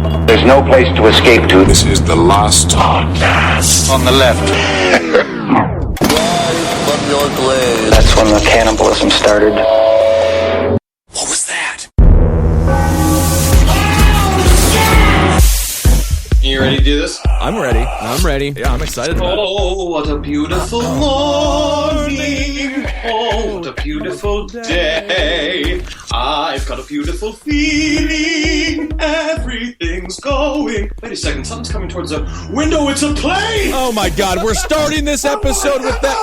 There's no place to escape to. This is the last podcast. On the left. That's when the cannibalism started. What was that? You ready to do this? I'm ready. Yeah, I'm excited about it. Oh, what a beautiful morning. Oh, what a beautiful day. I've got a beautiful feeling. Everything's going. Wait a second, something's coming towards the window. It's a plane. Oh my God, we're starting this episode with that.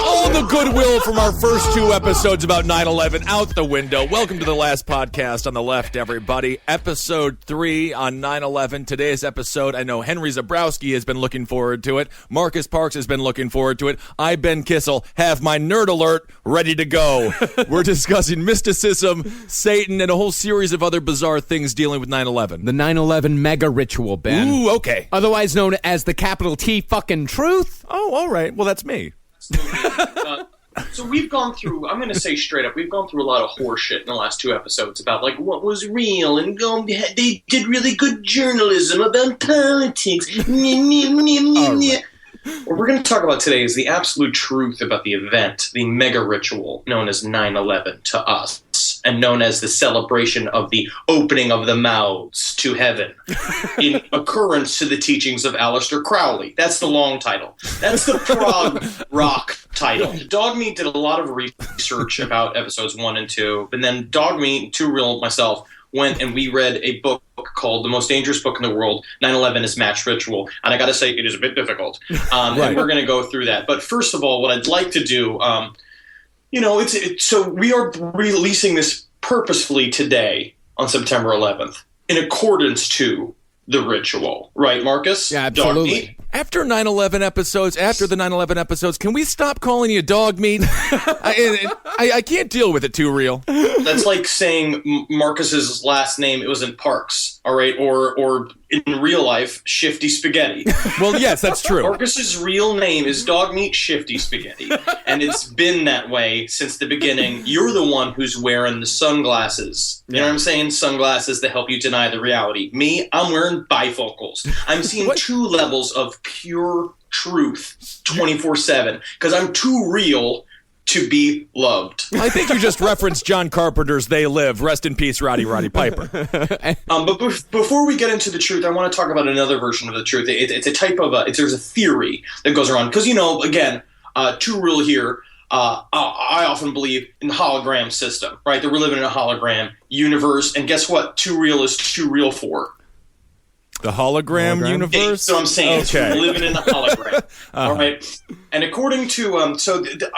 All the goodwill from our first two episodes about 9/11 out the window. Welcome to the last podcast on the left, everybody. Episode 3 on 9/11. Today's episode, I know Henry Zabrowski has been looking forward to it. Marcus Parks has been looking forward to it. I, Ben Kissel, have my nerd alert ready to go. We're discussing mysticism, Satan, and a whole series of other bizarre things dealing with 9/11. The 9/11 mega ritual, Ben. Ooh, okay. Otherwise known as the capital T fucking truth. Oh, all right. Well, that's me. So we've gone through, I'm going to say straight up, we've gone through a lot of horse shit in the last two episodes about, like, what was real, and they did really good journalism about politics. Right. What we're going to talk about today is the absolute truth about the event, the mega ritual known as 9/11 to us, and known as the celebration of the opening of the mouths to heaven, in occurrence to the teachings of Aleister Crowley. That's the long title. That's the prog rock title. Dogmeat did a lot of research about episodes 1 and 2, and then Dogmeat, Too Real, myself, went and we read a book called The Most Dangerous Book in the World, 9/11 is Match Ritual. And I got to say, it is a bit difficult. Right. And we're going to go through that. But first of all, what I'd like to do, so we are releasing this purposefully today on September 11th in accordance to the ritual. Right, Marcus? Yeah, absolutely. After the 9/11 episodes, can we stop calling you dog meat? I can't deal with it, Too Real. That's like saying Marcus's last name, it was in Parks, all right? Or in real life, Shifty Spaghetti. Well, yes, that's true. Marcus's real name is Dogmeat Shifty Spaghetti, and it's been that way since the beginning. You're the one who's wearing the sunglasses. You know what I'm saying? Sunglasses that help you deny the reality. Me, I'm wearing bifocals. I'm seeing two levels of pure truth 24/7 because I'm too real to be loved. I think you just referenced John Carpenter's They Live. Rest in peace, Roddy Piper. But before we get into the truth, I want to talk about another version of the truth. It's a type of there's a theory that goes around because, again, Too Real here. I often believe in the hologram system, right? That we're living in a hologram universe, and guess what? Too Real is too real for. The hologram universe? So I'm saying okay. We're living in a hologram. All right. And according to, I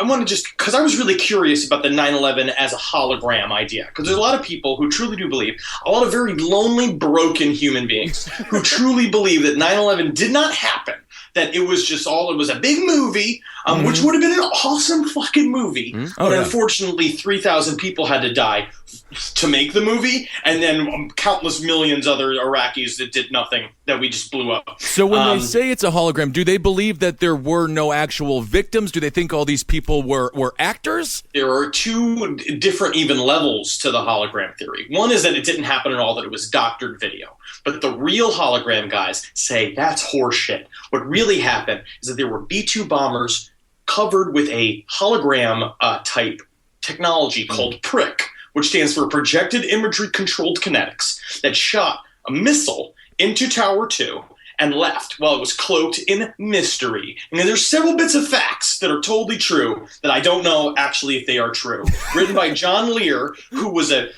want to just, because I was really curious about the 9/11 as a hologram idea. Because there's a lot of people who truly do believe, a lot of very lonely, broken human beings who truly believe that 9/11 did not happen. That it was just it was a big movie, which would have been an awesome fucking movie. But unfortunately, 3,000 people had to die to make the movie, and then countless millions other Iraqis that did nothing, that we just blew up. So when they say it's a hologram, do they believe that there were no actual victims? Do they think all these people were actors? There are two different even levels to the hologram theory. One is that it didn't happen at all, that it was doctored video. But the real hologram guys say that's horseshit. What really happened is that there were B-2 bombers covered with a hologram type technology called PRIC, which stands for Projected Imagery Controlled Kinetics, that shot a missile into Tower 2 and left while it was cloaked in mystery. And there's several bits of facts that are totally true that I don't know actually if they are true. Written by John Lear, who was a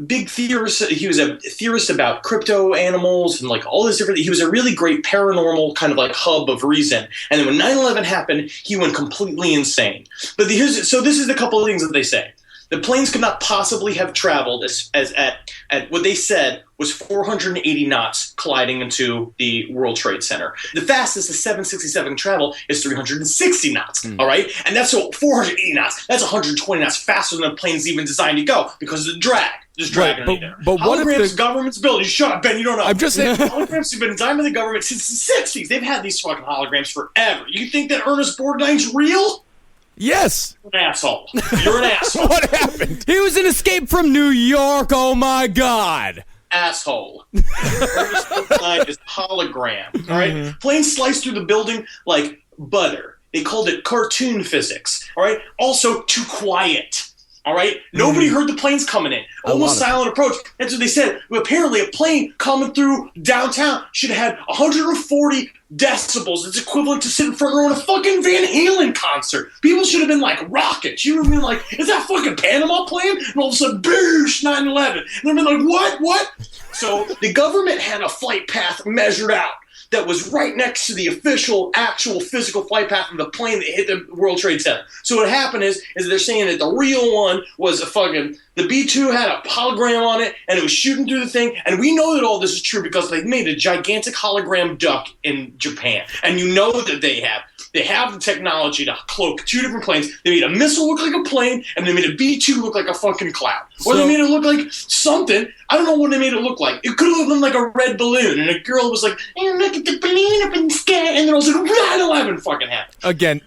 big theorist. He was a theorist about crypto animals and like all this different. He was a really great paranormal kind of like hub of reason. And then when 9/11 happened, he went completely insane. But this is a couple of things that they say. The planes could not possibly have traveled as at what they said was 480 knots colliding into the World Trade Center. The fastest the 767 travel is 360 knots, all right? And that's 480 knots. That's 120 knots faster than the plane's even designed to go because of the drag. Just dragging it there. But what holograms if the government's building? Shut up, Ben. You don't know. I'm just saying. Holograms have been designed by the government since the 60s. They've had these fucking holograms forever. You think that Ernest Borgnine's real? Yes. You're an asshole. You're an asshole. What happened? He was an escape from New York. Oh my God. asshole. First line is hologram. All right, planes sliced through the building like butter. They called it cartoon physics. All right, also too quiet. All right, nobody heard the planes coming in. Almost silent approach. That's what they said. Well, apparently, a plane coming through downtown should have had 140 decibels. It's equivalent to sitting in front row in a fucking Van Halen concert. People should have been like rockets. You would have been like, is that fucking Panama plane? And all of a sudden, boosh, 9/11. And they've been like, what? So the government had a flight path measured out that was right next to the actual physical flight path of the plane that hit the World Trade Center. So what happened is they're saying that the real one was the B-2 had a hologram on it, and it was shooting through the thing, and we know that all this is true because they made a gigantic hologram duck in Japan, and you know that they have the technology to cloak two different planes. They made a missile look like a plane, and they made a B-2 look like a fucking cloud. Or they made it look like something. I don't know what they made it look like. It could have been like a red balloon, and a girl was like, hey, look at the balloon up in the sky, and then all of a sudden, 9/11 fucking happened. Again,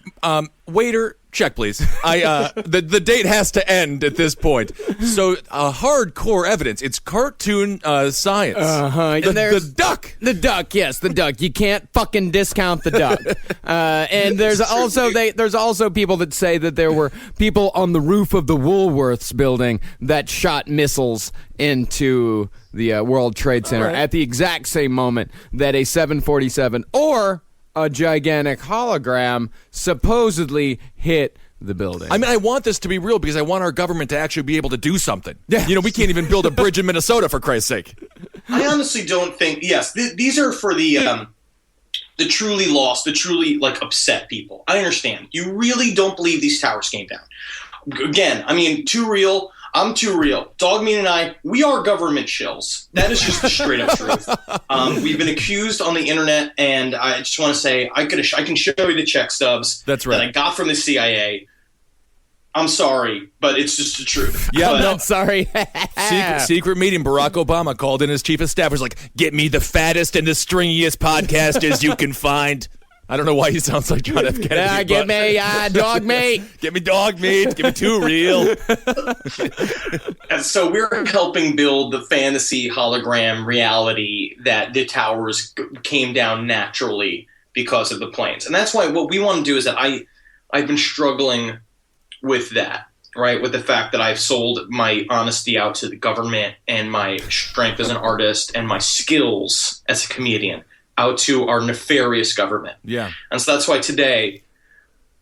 waiter, check please. The date has to end at this point. So hardcore evidence. It's cartoon science. The duck. The duck, yes, the duck. You can't fucking discount the duck. And there's also people that say that there were people on the roof of the Woolworths building that shot missiles into the World Trade Center at the exact same moment that a 747 or a gigantic hologram supposedly hit the building. I mean, I want this to be real because I want our government to actually be able to do something. Yeah. You know, we can't even build a bridge in Minnesota, for Christ's sake. I honestly don't think, yes, these are for the truly lost, the truly, like, upset people. I understand. You really don't believe these towers came down. Again, I mean, too real. I'm too real. Dogmeat and I, we are government shills. That is just the straight up truth. We've been accused on the internet, and I just want to say I can show you the check stubs that I got from the CIA. I'm sorry, but it's just the truth. Yeah, I'm sorry. Secret meeting. Barack Obama called in his chief of staff. Was like, "Get me the fattest and the stringiest podcast as you can find." I don't know why he sounds like John F. Kennedy. Give me dog meat. Give me dog meat. Give me too real. And so we're helping build the fantasy hologram reality that the towers came down naturally because of the planes. And that's why what we want to do is that I've been struggling with that, right? With the fact that I've sold my honesty out to the government and my strength as an artist and my skills as a comedian out to our nefarious government. Yeah. And so that's why today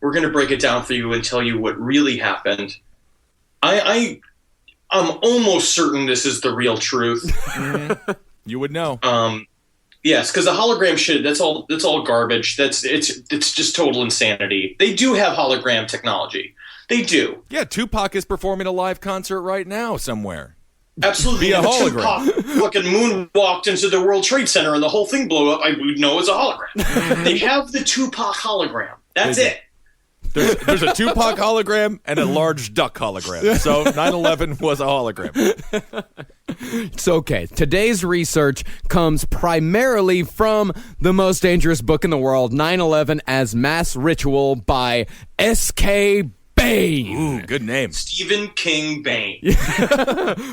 we're going to break it down for you and tell you what really happened. I'm almost certain this is the real truth. You would know. Yes, because the hologram shit, that's all garbage. It's just total insanity. They do have hologram technology. They do. Yeah, Tupac is performing a live concert right now somewhere. Absolutely. Be a hologram. Tupac fucking moonwalked into the World Trade Center and the whole thing blew up. I would know it's a hologram. They have the Tupac hologram. That's it. There's a Tupac hologram and a large duck hologram. So 9/11 was a hologram. It's okay. Today's research comes primarily from the most dangerous book in the world, 9/11 as Mass Ritual by S.K. Bain. Ooh, good name. Stephen King Bain.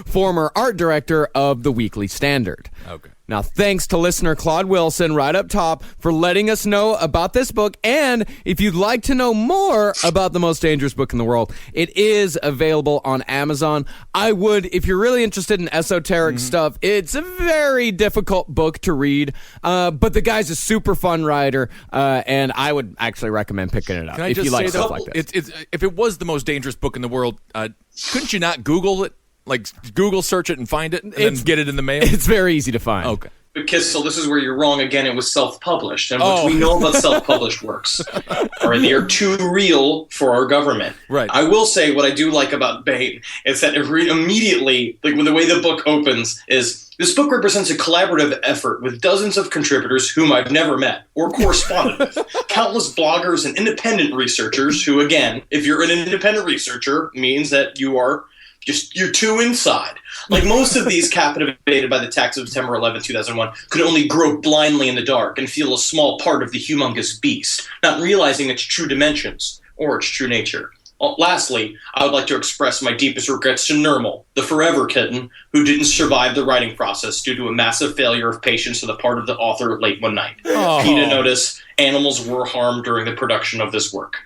Former art director of The Weekly Standard. Okay. Now, thanks to listener Claude Wilson right up top for letting us know about this book. And if you'd like to know more about the most dangerous book in the world, it is available on Amazon. I would, if you're really interested in esoteric stuff, it's a very difficult book to read. But the guy's a super fun writer, and I would actually recommend picking it up Can I if just you like say stuff though, like this. if it was the most dangerous book in the world, couldn't you not Google it? Like Google search it and find it and then get it in the mail? It's very easy to find. Okay. Because so this is where you're wrong again. It was self-published, and what we know about self-published works, all right, they are too real for our government. Right. I will say what I do like about Bain is that immediately, like when the way the book opens, is this book represents a collaborative effort with dozens of contributors whom I've never met or corresponded with, countless bloggers and independent researchers who, again, if you're an independent researcher, means that you're too inside. Like most of these captivated by the attacks of September 11, 2001, could only grope blindly in the dark and feel a small part of the humongous beast, not realizing its true dimensions or its true nature. Lastly, I would like to express my deepest regrets to Nermal, the forever kitten, who didn't survive the writing process due to a massive failure of patience on the part of the author late one night. PETA notice, animals were harmed during the production of this work.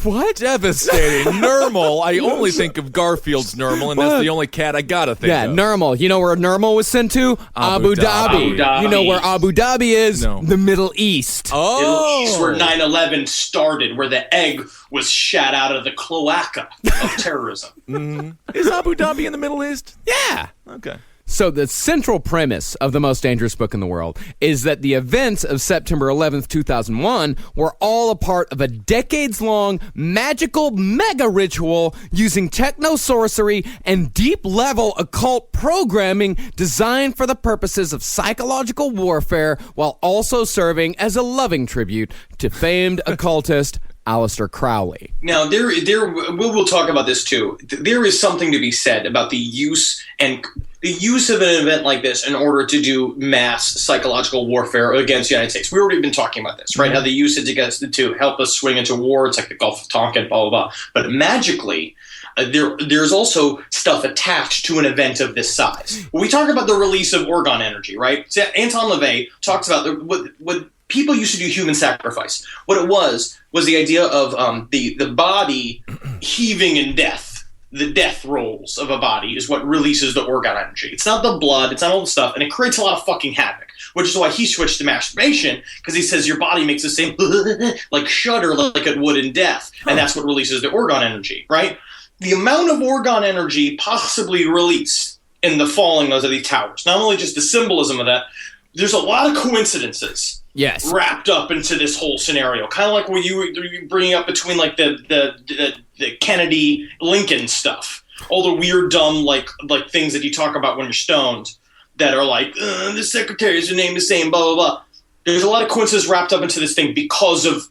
What? Devastating. Nermal. I only think of Garfield's Nermal, and that's the only cat I gotta think of. Yeah, Nermal. You know where Nermal was sent to? Abu Dhabi. You know where Abu Dhabi is? No. The Middle East. Middle East, where 9/11 started, where the egg was shat out of the cloaca of terrorism. Is Abu Dhabi in the Middle East? Yeah. Okay. So the central premise of The Most Dangerous Book in the World is that the events of September 11th, 2001 were all a part of a decades-long magical mega ritual using techno-sorcery and deep-level occult programming designed for the purposes of psychological warfare while also serving as a loving tribute to famed occultist Aleister Crowley. Now, we'll talk about this too. There is something to be said about the use of an event like this in order to do mass psychological warfare against the United States. We've already been talking about this, right? How they use it to help us swing into war. It's like the Gulf of Tonkin, blah, blah, blah. But magically, there's also stuff attached to an event of this size. When we talk about the release of orgone energy, right? So Anton LaVey talks about what people used to do human sacrifice. What it was the idea of the body heaving in death. The death rolls of a body is what releases the orgone energy. It's not the blood, it's not all the stuff, and it creates a lot of fucking havoc, which is why he switched to masturbation, because he says your body makes the same like shudder like it would in death, and that's what releases the orgone energy, right? The amount of orgone energy possibly released in the falling of these towers, not only just the symbolism of that, there's a lot of coincidences wrapped up into this whole scenario. Kind of like what you were bringing up between like the Kennedy Lincoln stuff, all the weird dumb like things that you talk about when you're stoned that are like the secretaries, their name is saying blah blah blah. There's a lot of coincidences wrapped up into this thing because of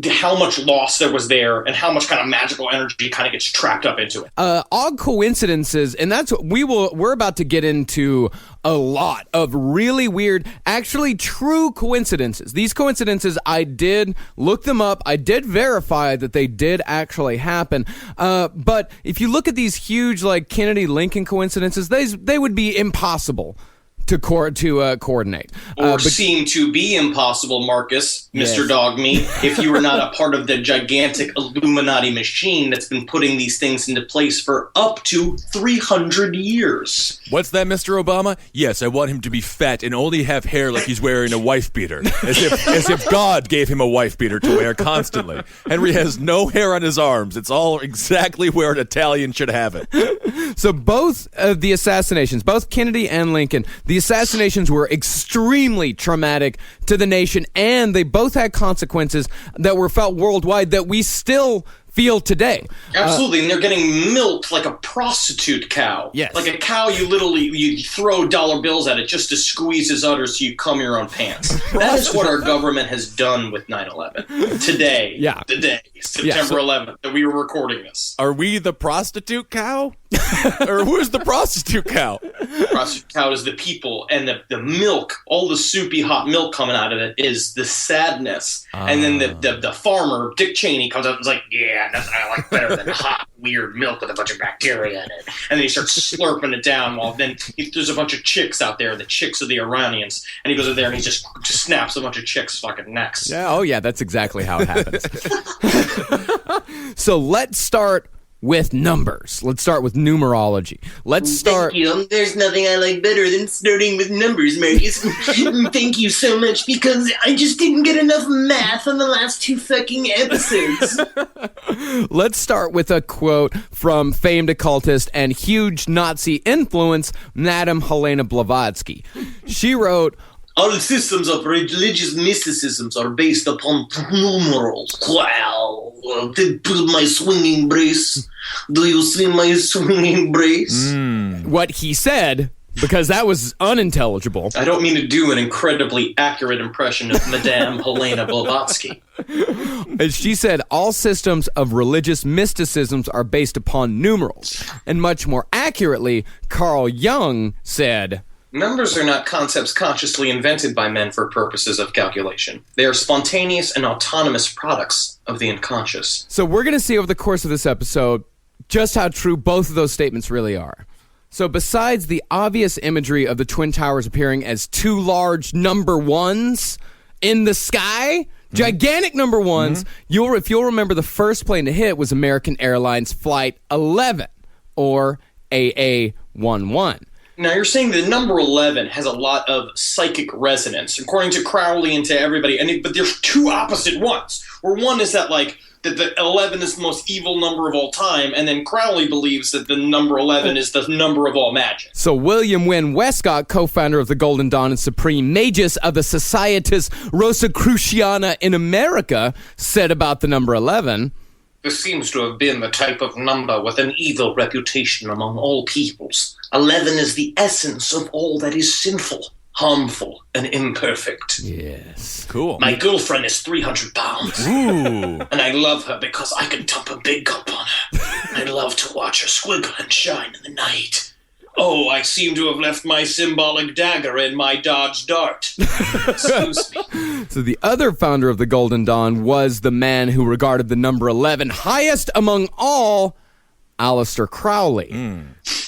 how much loss there was there and how much kind of magical energy kind of gets trapped up into it. Odd coincidences, and that's what we're about to get into a lot of really weird, actually true coincidences. These coincidences, I did look them up. I did verify that they did actually happen. But if you look at these huge like Kennedy Lincoln coincidences, they would be impossible to coordinate. Or seem to be impossible, Marcus, Mr. Dogmeat, if you were not a part of the gigantic Illuminati machine that's been putting these things into place for up to 300 years. What's that, Mr. Obama? Yes, I want him to be fat and only have hair like he's wearing a wife beater. As if God gave him a wife beater to wear constantly. Henry has no hair on his arms. It's all exactly where an Italian should have it. So both of the assassinations, both Kennedy and Lincoln, the assassinations were extremely traumatic to the nation, and they both had consequences that were felt worldwide that we still feel today. Absolutely, and they're getting milked like a prostitute cow. Yes. Like a cow you throw dollar bills at it just to squeeze his udders so you cum your own pants. That is what our government has done with 9/11. Today, September 11th, that we were recording this. Are we the prostitute cow? Or who's the prostitute cow? Prostitute cow is the people, and the milk, all the soupy hot milk coming out of it is the sadness. And then the farmer, Dick Cheney, comes up and is like, yeah, nothing I like better than hot, weird milk with a bunch of bacteria in it. And then he starts slurping it down while then there's a bunch of chicks out there, the chicks of the Iranians. And he goes in there and he just snaps a bunch of chicks' fucking necks. Yeah, oh yeah, that's exactly how it happens. So let's start with numbers. Let's start with numerology. Let's start... Thank you. There's nothing I like better than starting with numbers, Marcus. Thank you so much, because I just didn't get enough math on the last 2 fucking episodes. Let's start with a quote from famed occultist and huge Nazi influence, Madame Helena Blavatsky. She wrote, all systems of religious mysticisms are based upon numerals. Wow. My swinging brace. Do you see my swinging brace? What he said, because that was unintelligible. I don't mean to do an incredibly accurate impression of Madame Helena Blavatsky. As she said, all systems of religious mysticisms are based upon numerals. And much more accurately, Carl Jung said, Numbers are not concepts consciously invented by men for purposes of calculation. They are spontaneous and autonomous products of the unconscious. So we're going to see over the course of this episode just how true both of those statements really are. So besides the obvious imagery of the Twin Towers appearing as two large number ones in the sky, gigantic number ones, if you'll remember, the first plane to hit was American Airlines Flight 11, or AA-11. Now, you're saying the number 11 has a lot of psychic resonance, according to Crowley and to everybody. But there's two opposite ones, where one is that, that the 11 is the most evil number of all time, and then Crowley believes that the number 11 is the number of all magic. So William Wynne Westcott, co-founder of the Golden Dawn and supreme magus of the Societas Rosicruciana in America, said about the number 11... This seems to have been the type of number with an evil reputation among all peoples. 11 is the essence of all that is sinful, harmful, and imperfect. Yes. Cool. My girlfriend is 300 pounds. Ooh. And I love her because I can dump a big gulp on her. I love to watch her squiggle and shine in the night. Oh, I seem to have left my symbolic dagger in my Dodge Dart. Excuse me. So the other founder of the Golden Dawn was the man who regarded the number 11 highest among all, Aleister Crowley.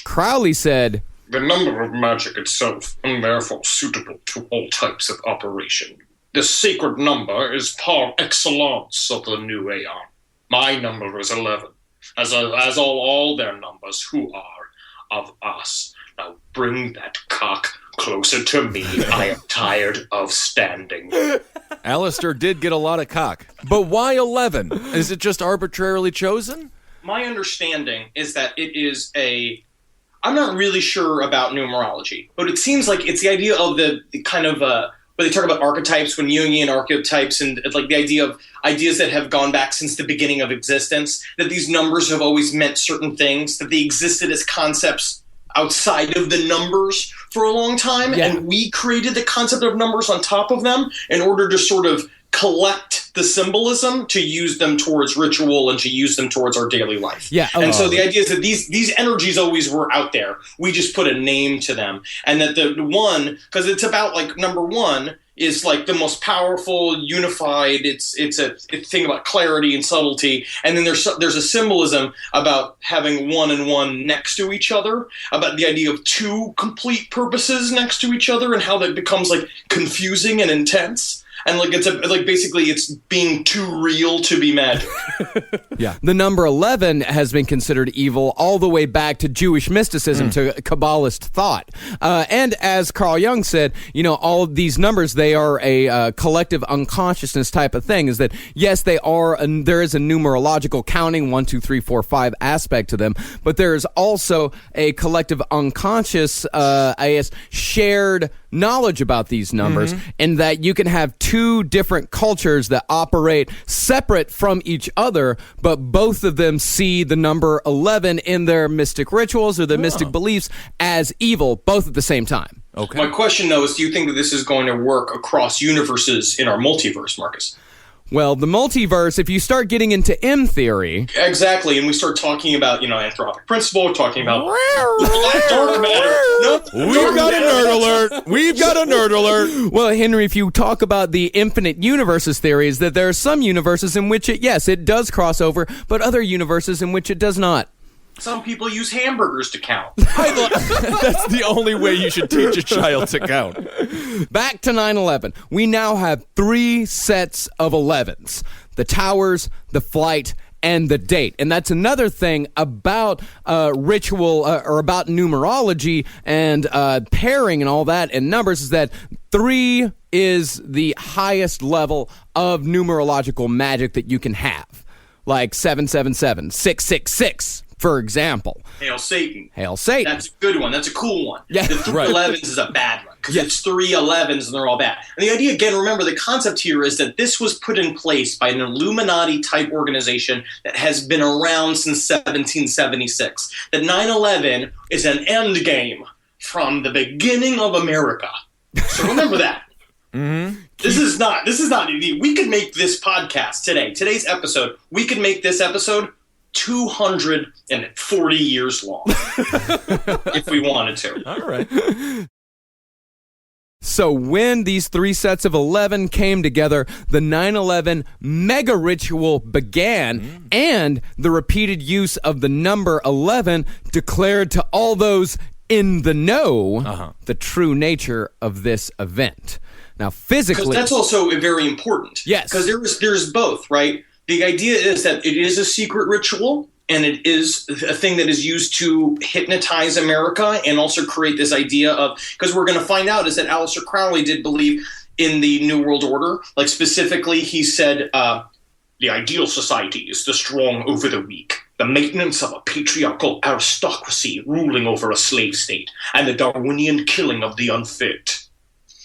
Crowley said, The number of magic itself, and therefore suitable to all types of operation. This sacred number is par excellence of the new aeon. My number is 11, as all their numbers who are of us. Now bring that cock closer to me. I am tired of standing. Aleister did get a lot of cock. But why 11? Is it just arbitrarily chosen? My understanding is that it is I'm not really sure about numerology, but it seems like it's the idea of the kind of when they talk about archetypes, when Jungian archetypes, and the idea of ideas that have gone back since the beginning of existence, that these numbers have always meant certain things, that they existed as concepts outside of the numbers for a long time, and we created the concept of numbers on top of them in order to sort of collect the symbolism to use them towards ritual and to use them towards our daily life. And so the idea is that these energies always were out there. We just put a name to them. And that the one, because it's about number one is the most powerful, unified, it's a thing about clarity and subtlety. And then there's a symbolism about having one and one next to each other, about the idea of two complete purposes next to each other and how that becomes confusing and intense. And basically it's being too real to be magic. The number 11 has been considered evil all the way back to Jewish mysticism, to Kabbalist thought. And as Carl Jung said, all of these numbers, they are a collective unconsciousness type of thing. Is that, yes, they are, there is a numerological counting, 1, 2, 3, 4, 5 aspect to them, but there is also a collective unconscious, shared knowledge about these numbers, and that you can have two different cultures that operate separate from each other, but both of them see the number 11 in their mystic rituals or their mystic beliefs as evil, both at the same time. Okay. My question, though, is do you think that this is going to work across universes in our multiverse, Marcus? Well, the multiverse, if you start getting into M theory... Exactly, and we start talking about, anthropic principle, talking about black dark matter. We've got a nerd alert. We've got a nerd alert. Well, Henry, if you talk about the infinite universes theories, that there are some universes in which it does cross over, but other universes in which it does not. Some people use hamburgers to count. That's the only way you should teach a child to count. Back to 9/11. We now have 3 sets of 11s. The towers, the flight, and the date. And that's another thing about ritual or about numerology and pairing and all that and numbers is that 3 is the highest level of numerological magic that you can have. Like 777, 666. For example. Hail Satan. Hail Satan. That's a good one. That's a cool one. Yeah, the 3 11s is a bad one because it's 3 11s and they're all bad. And the idea, again, remember, the concept here is that this was put in place by an Illuminati-type organization that has been around since 1776. That 9/11 is an end game from the beginning of America. So remember that. This is not, we could make this podcast today's episode, we could make this episode 240 years long if we wanted to. All right. So when these three sets of 11 came together, the 9/11 mega ritual began, and the repeated use of the number 11 declared to all those in the know the true nature of this event. Now, physically... Because that's also very important. Yes. Because there's both, right? The idea is that it is a secret ritual, and it is a thing that is used to hypnotize America and also create this idea of... Because we're going to find out is that Aleister Crowley did believe in the New World Order. Like, specifically, he said, the ideal society is the strong over the weak, the maintenance of a patriarchal aristocracy ruling over a slave state, and the Darwinian killing of the unfit.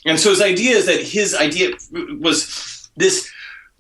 And so his idea was this: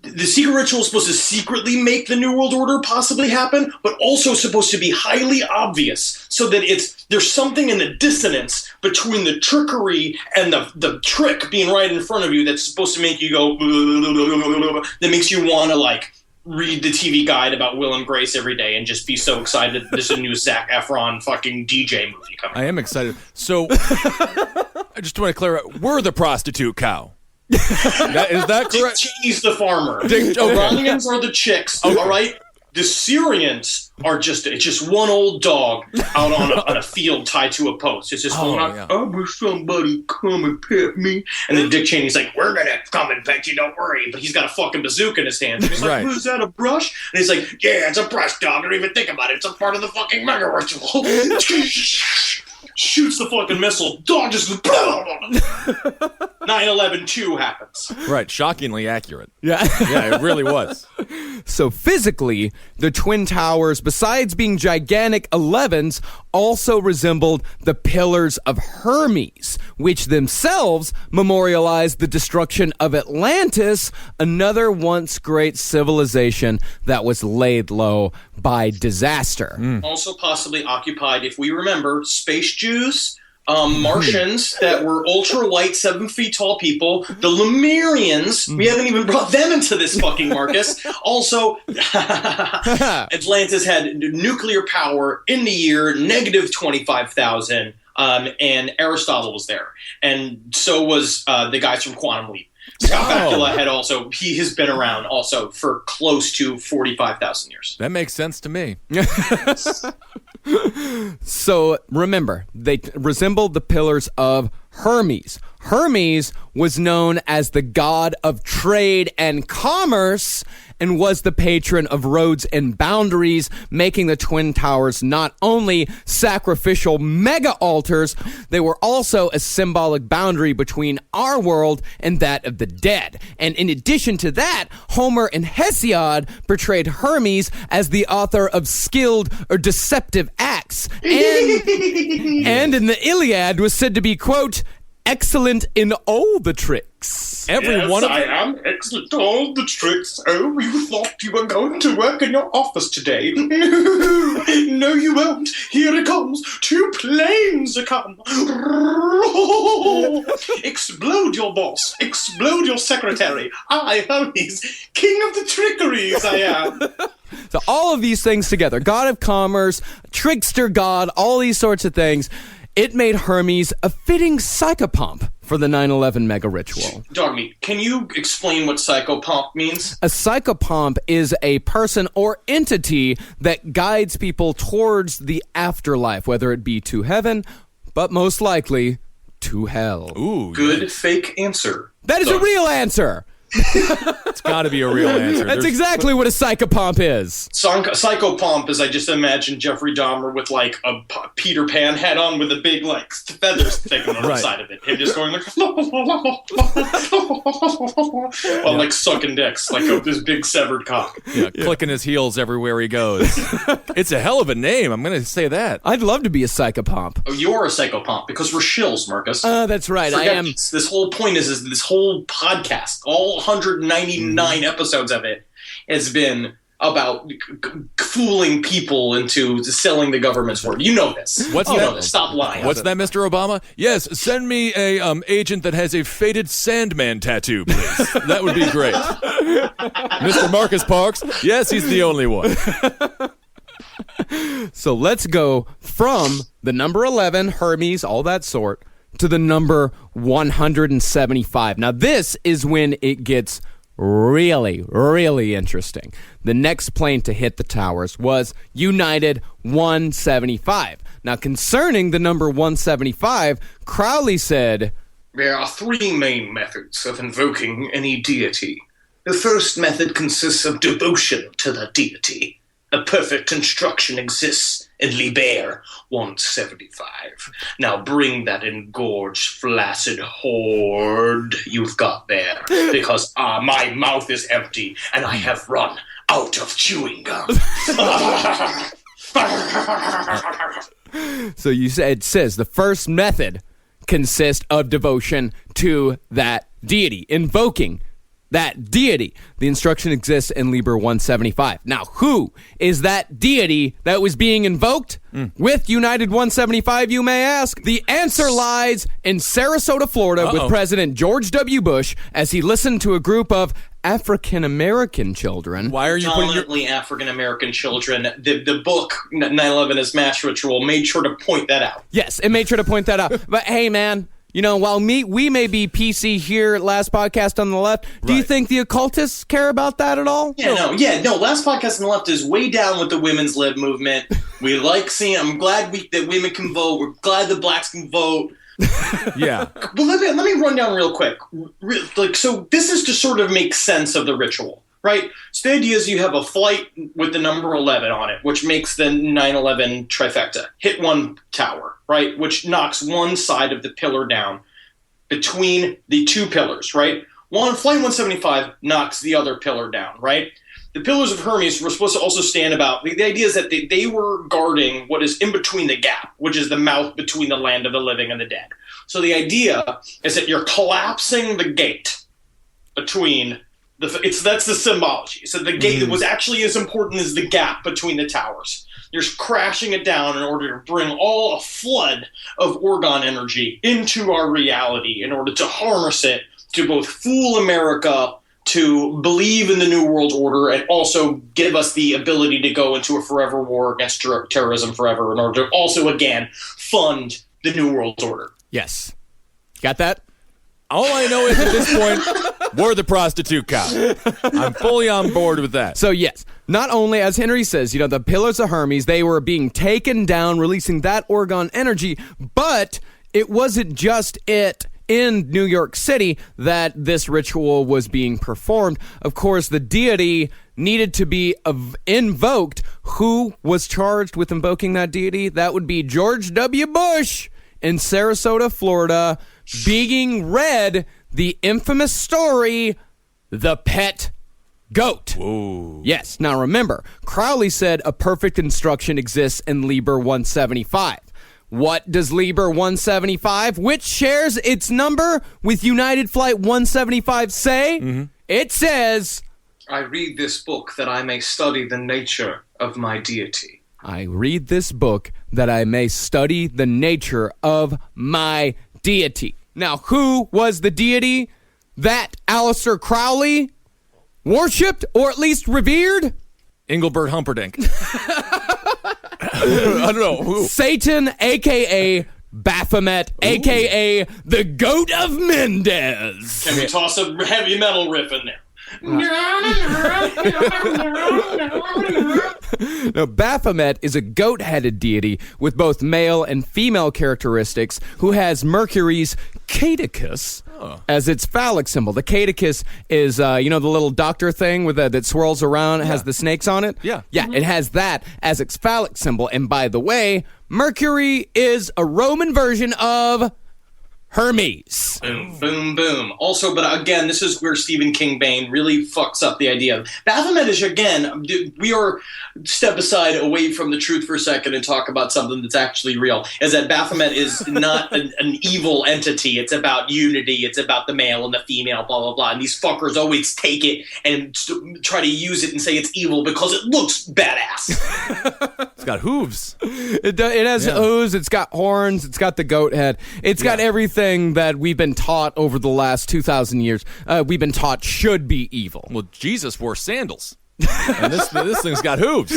the secret ritual is supposed to secretly make the New World Order possibly happen, but also supposed to be highly obvious, so that there's something in the dissonance between the trickery and the trick being right in front of you that's supposed to make you go, that makes you want to like read the TV guide about Will and Grace every day and just be so excited that there's a new Zac Efron fucking DJ movie coming. I am excited. So, I just want to clear up, we're the prostitute cow. Is that correct? Dick Cheney's the farmer. Okay. Iranians are the chicks, all right? The Syrians are just one old dog out on a field tied to a post. It's just I wish somebody come and pet me. And then Dick Cheney's like, we're going to come and pet you, don't worry. But he's got a fucking bazooka in his hand. And he's like, is that a brush? And he's like, yeah, it's a brush, dog. Don't even think about it. It's a part of the fucking mega ritual. Shoots the fucking missile. Dog just 9/11-2 happens. Right, shockingly accurate. Yeah. Yeah, it really was. So physically, the Twin Towers, besides being gigantic 11s, also resembled the Pillars of Hermes, which themselves memorialized the destruction of Atlantis, another once great civilization that was laid low by disaster. Also possibly occupied, if we remember, space Jews, Martians that were ultra white, 7 feet tall people, the Lemurians. We haven't even brought them into this fucking Marcus. Also, Atlantis had nuclear power in the year negative 25,000, and Aristotle was there, and so was the guys from Quantum Leap. Scott Bakula he has been around also for close to 45,000 years. That makes sense to me. So remember, they resembled the Pillars of Hermes. Hermes was known as the god of trade and commerce and was the patron of roads and boundaries, making the Twin Towers not only sacrificial mega altars, they were also a symbolic boundary between our world and that of the dead. And in addition to that, Homer and Hesiod portrayed Hermes as the author of skilled or deceptive acts. And in the Iliad was said to be, quote, excellent in all the tricks. I am excellent at all the tricks. Oh, you thought you were going to work in your office today. No, you won't. Here it comes. 2 planes are come. Explode your boss. Explode your secretary. I, Hermes, king of the trickeries I am. So all of these things together, god of commerce, trickster god, all these sorts of things, it made Hermes a fitting psychopomp for the 9/11 mega ritual. Dogmeat, can you explain what psychopomp means? A psychopomp is a person or entity that guides people towards the afterlife, whether it be to heaven, but most likely to hell. Ooh, good fake answer. That is a real answer. It's got to be a real answer. That's exactly what a psychopomp is. Psychopomp is, I just imagine Jeffrey Dahmer with like a Peter Pan hat on with a big like feathers sticking on the side of it. Him just going like, while like sucking dicks, like this big severed cock. Yeah, clicking his heels everywhere he goes. It's a hell of a name. I'm going to say that. I'd love to be a psychopomp. Oh, you're a psychopomp because we're shills, Marcus. That's right. Forget I am. This whole point is this whole podcast, all 199 episodes of it, has been about fooling people into selling the government's word. You know this. You know this. Stop lying. What's that, Mr. Obama? Yes, send me a agent that has a faded Sandman tattoo, please. That would be great. Mr. Marcus Parks? Yes, he's the only one. So let's go from the number 11, Hermes, all that sort, to the number 175. Now, this is when it gets really, really interesting. The next plane to hit the towers was United 175. Now, concerning the number 175, Crowley said, "There are three main methods of invoking any deity. The first method consists of devotion to the deity. A perfect construction exists in Liber 175. Now bring that engorged, flaccid horde you've got there, because my mouth is empty and I have run out of chewing gum." So it says the first method consists of devotion to that deity, invoking that deity. The instruction exists in Liber 175. Now, who is that deity that was being invoked with United 175, you may ask? The answer lies in Sarasota, Florida, with President George W. Bush as he listened to a group of African-American children. Why are you putting your... Dominantly African-American children. The book, 9/11 is Mass Ritual, made sure to point that out. Yes, it made sure to point that out. But hey, man, you know, while we may be PC here at Last Podcast on the Left, do you think the occultists care about that at all? No. Last Podcast on the Left is way down with the women's lib movement. We like seeing. I'm glad that women can vote. We're glad the blacks can vote. Yeah. But let me run down real quick. So this is to sort of make sense of the ritual, right? So the idea is you have a flight with the number 11 on it, which makes the 9/11 trifecta. Hit one tower, right? Which knocks one side of the pillar down between the two pillars, right? Flight 175 knocks the other pillar down, right? The pillars of Hermes were supposed to also stand about. The idea is that they were guarding what is in between the gap, which is the mouth between the land of the living and the dead. So the idea is that you're collapsing the gate between that's the symbology. So the gate was actually as important as the gap between the towers. You're crashing it down in order to bring a flood of orgone energy into our reality in order to harness it to both fool America, to believe in the New World Order, and also give us the ability to go into a forever war against terrorism forever in order to also, again, fund the New World Order. Yes. Got that? All I know is at this point, we're the prostitute cop. I'm fully on board with that. So, yes, not only, as Henry says, the pillars of Hermes, they were being taken down, releasing that orgone energy, but it wasn't just it in New York City that this ritual was being performed. Of course, the deity needed to be invoked. Who was charged with invoking that deity? That would be George W. Bush in Sarasota, Florida, being read the infamous story, The Pet Goat. Whoa. Yes. Now remember, Crowley said a perfect instruction exists in Liber 175. What does Liber 175, which shares its number with United Flight 175, say? It says, I read this book that I may study the nature of my deity. I read this book that I may study the nature of my deity. Now, who was the deity that Aleister Crowley worshipped, or at least revered? Engelbert Humperdinck. I don't know. Who? Satan, a.k.a. Baphomet, a.k.a. the Goat of Mendez. Can we toss a heavy metal riff in there? Now, Baphomet is a goat-headed deity with both male and female characteristics who has Mercury's caduceus as its phallic symbol. The caduceus is, the little doctor thing with that swirls around, has the snakes on it? Yeah. Yeah, it has that as its phallic symbol. And by the way, Mercury is a Roman version of Hermes. Boom, boom, boom. Also, but again, this is where Stephen King Bane really fucks up the idea. Baphomet is, again, we are step aside away from the truth for a second and talk about something that's actually real, is that Baphomet is not an evil entity. It's about unity. It's about the male and the female, blah, blah, blah. And these fuckers always take it and try to use it and say it's evil because it looks badass. It's got hooves. It has hooves. It's got horns. It's got the goat head. It's got everything that we've been taught over the last 2,000 years. We've been taught should be evil. Well, Jesus wore sandals. And this thing's got hooves.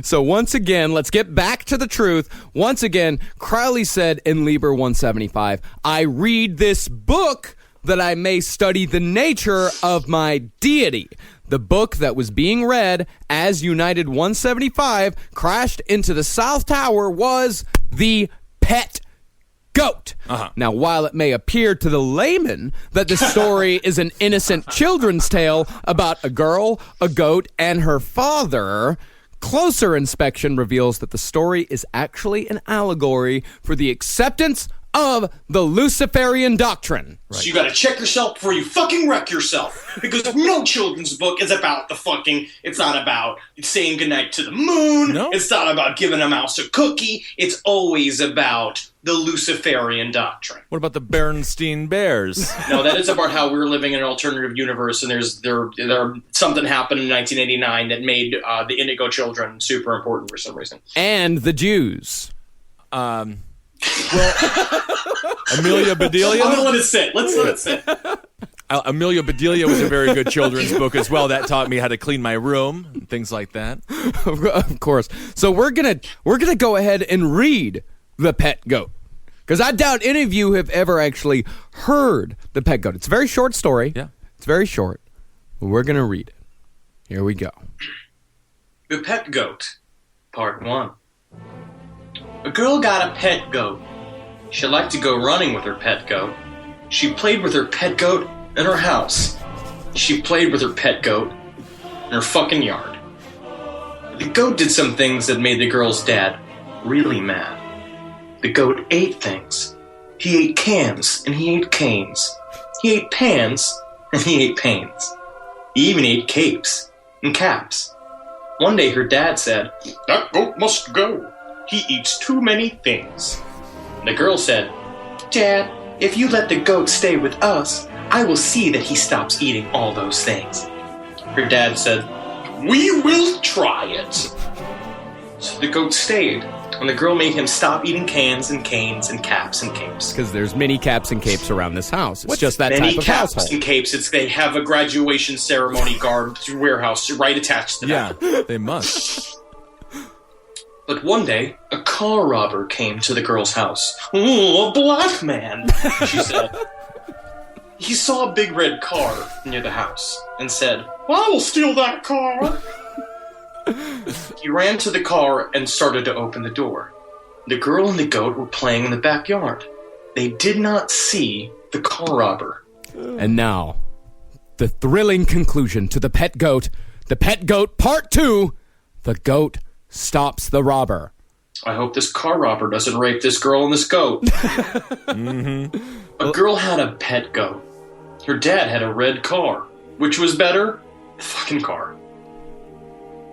So once again, let's get back to the truth. Once again, Crowley said in Liber 175, I read this book that I may study the nature of my deity. The book that was being read as United 175 crashed into the South Tower was the Pet Goat. Now, while it may appear to the layman that the story is an innocent children's tale about a girl, a goat, and her father, closer inspection reveals that the story is actually an allegory for the acceptance of the Luciferian doctrine. So you gotta check yourself before you fucking wreck yourself. Because no children's book is about the fucking... It's not about saying goodnight to the moon. No. It's not about giving a mouse a cookie. It's always about the Luciferian doctrine. What about the Bernstein Bears? No, that is about how we're living in an alternative universe, and there something happened in 1989 that made the Indigo Children super important for some reason. And the Jews. Amelia Bedelia? I'm gonna let it sit. Let's let it sit. Amelia Bedelia was a very good children's book as well. That taught me how to clean my room and things like that. Of course. So we're gonna go ahead and read The Pet Goat, because I doubt any of you have ever actually heard The Pet Goat. It's a very short story. Yeah. It's very short. But we're gonna read it. Here we go. The Pet Goat, Part 1. A girl got a pet goat. She liked to go running with her pet goat. She played with her pet goat in her house. She played with her pet goat in her fucking yard. The goat did some things that made the girl's dad really mad. The goat ate things. He ate cans and he ate canes. He ate pans and he ate pains. He even ate capes and caps. One day her dad said, "That goat must go. He eats too many things." The girl said, "Dad, if you let the goat stay with us, I will see that he stops eating all those things." Her dad said, "We will try it." So the goat stayed, and the girl made him stop eating cans and canes and caps and capes. Because there's many caps and capes around this house. It's just that Many type of caps household. and capes. They have a graduation ceremony garb warehouse right attached to that. Yeah, they must. But one day, a car robber came to the girl's house. "Ooh, a black man," she said. He saw a big red car near the house and said, "I will steal that car." He ran to the car and started to open the door. The girl and the goat were playing in the backyard. They did not see the car robber. And now, the thrilling conclusion to The Pet Goat. The Pet Goat Part 2. The goat stops the robber. I hope this car robber doesn't rape this girl and this goat. A girl had a pet goat. Her dad had a red car. Which was better? The fucking car.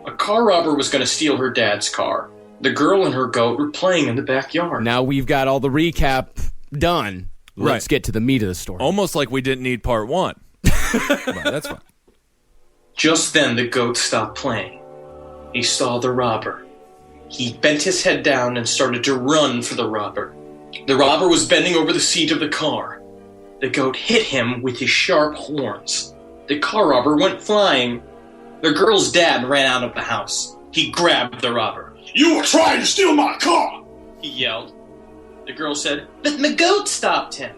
A car robber was going to steal her dad's car. The girl and her goat were playing in the backyard. Now we've got all the recap done. Let's Right. get to the meat of the story. Almost like we didn't need part 1. But that's fine. Just then the goat stopped playing. He saw the robber. He bent his head down and started to run for the robber. The robber was bending over the seat of the car. The goat hit him with his sharp horns. The car robber went flying. The girl's dad ran out of the house. He grabbed the robber. "You were trying to steal my car!" he yelled. The girl said, "But the goat stopped him."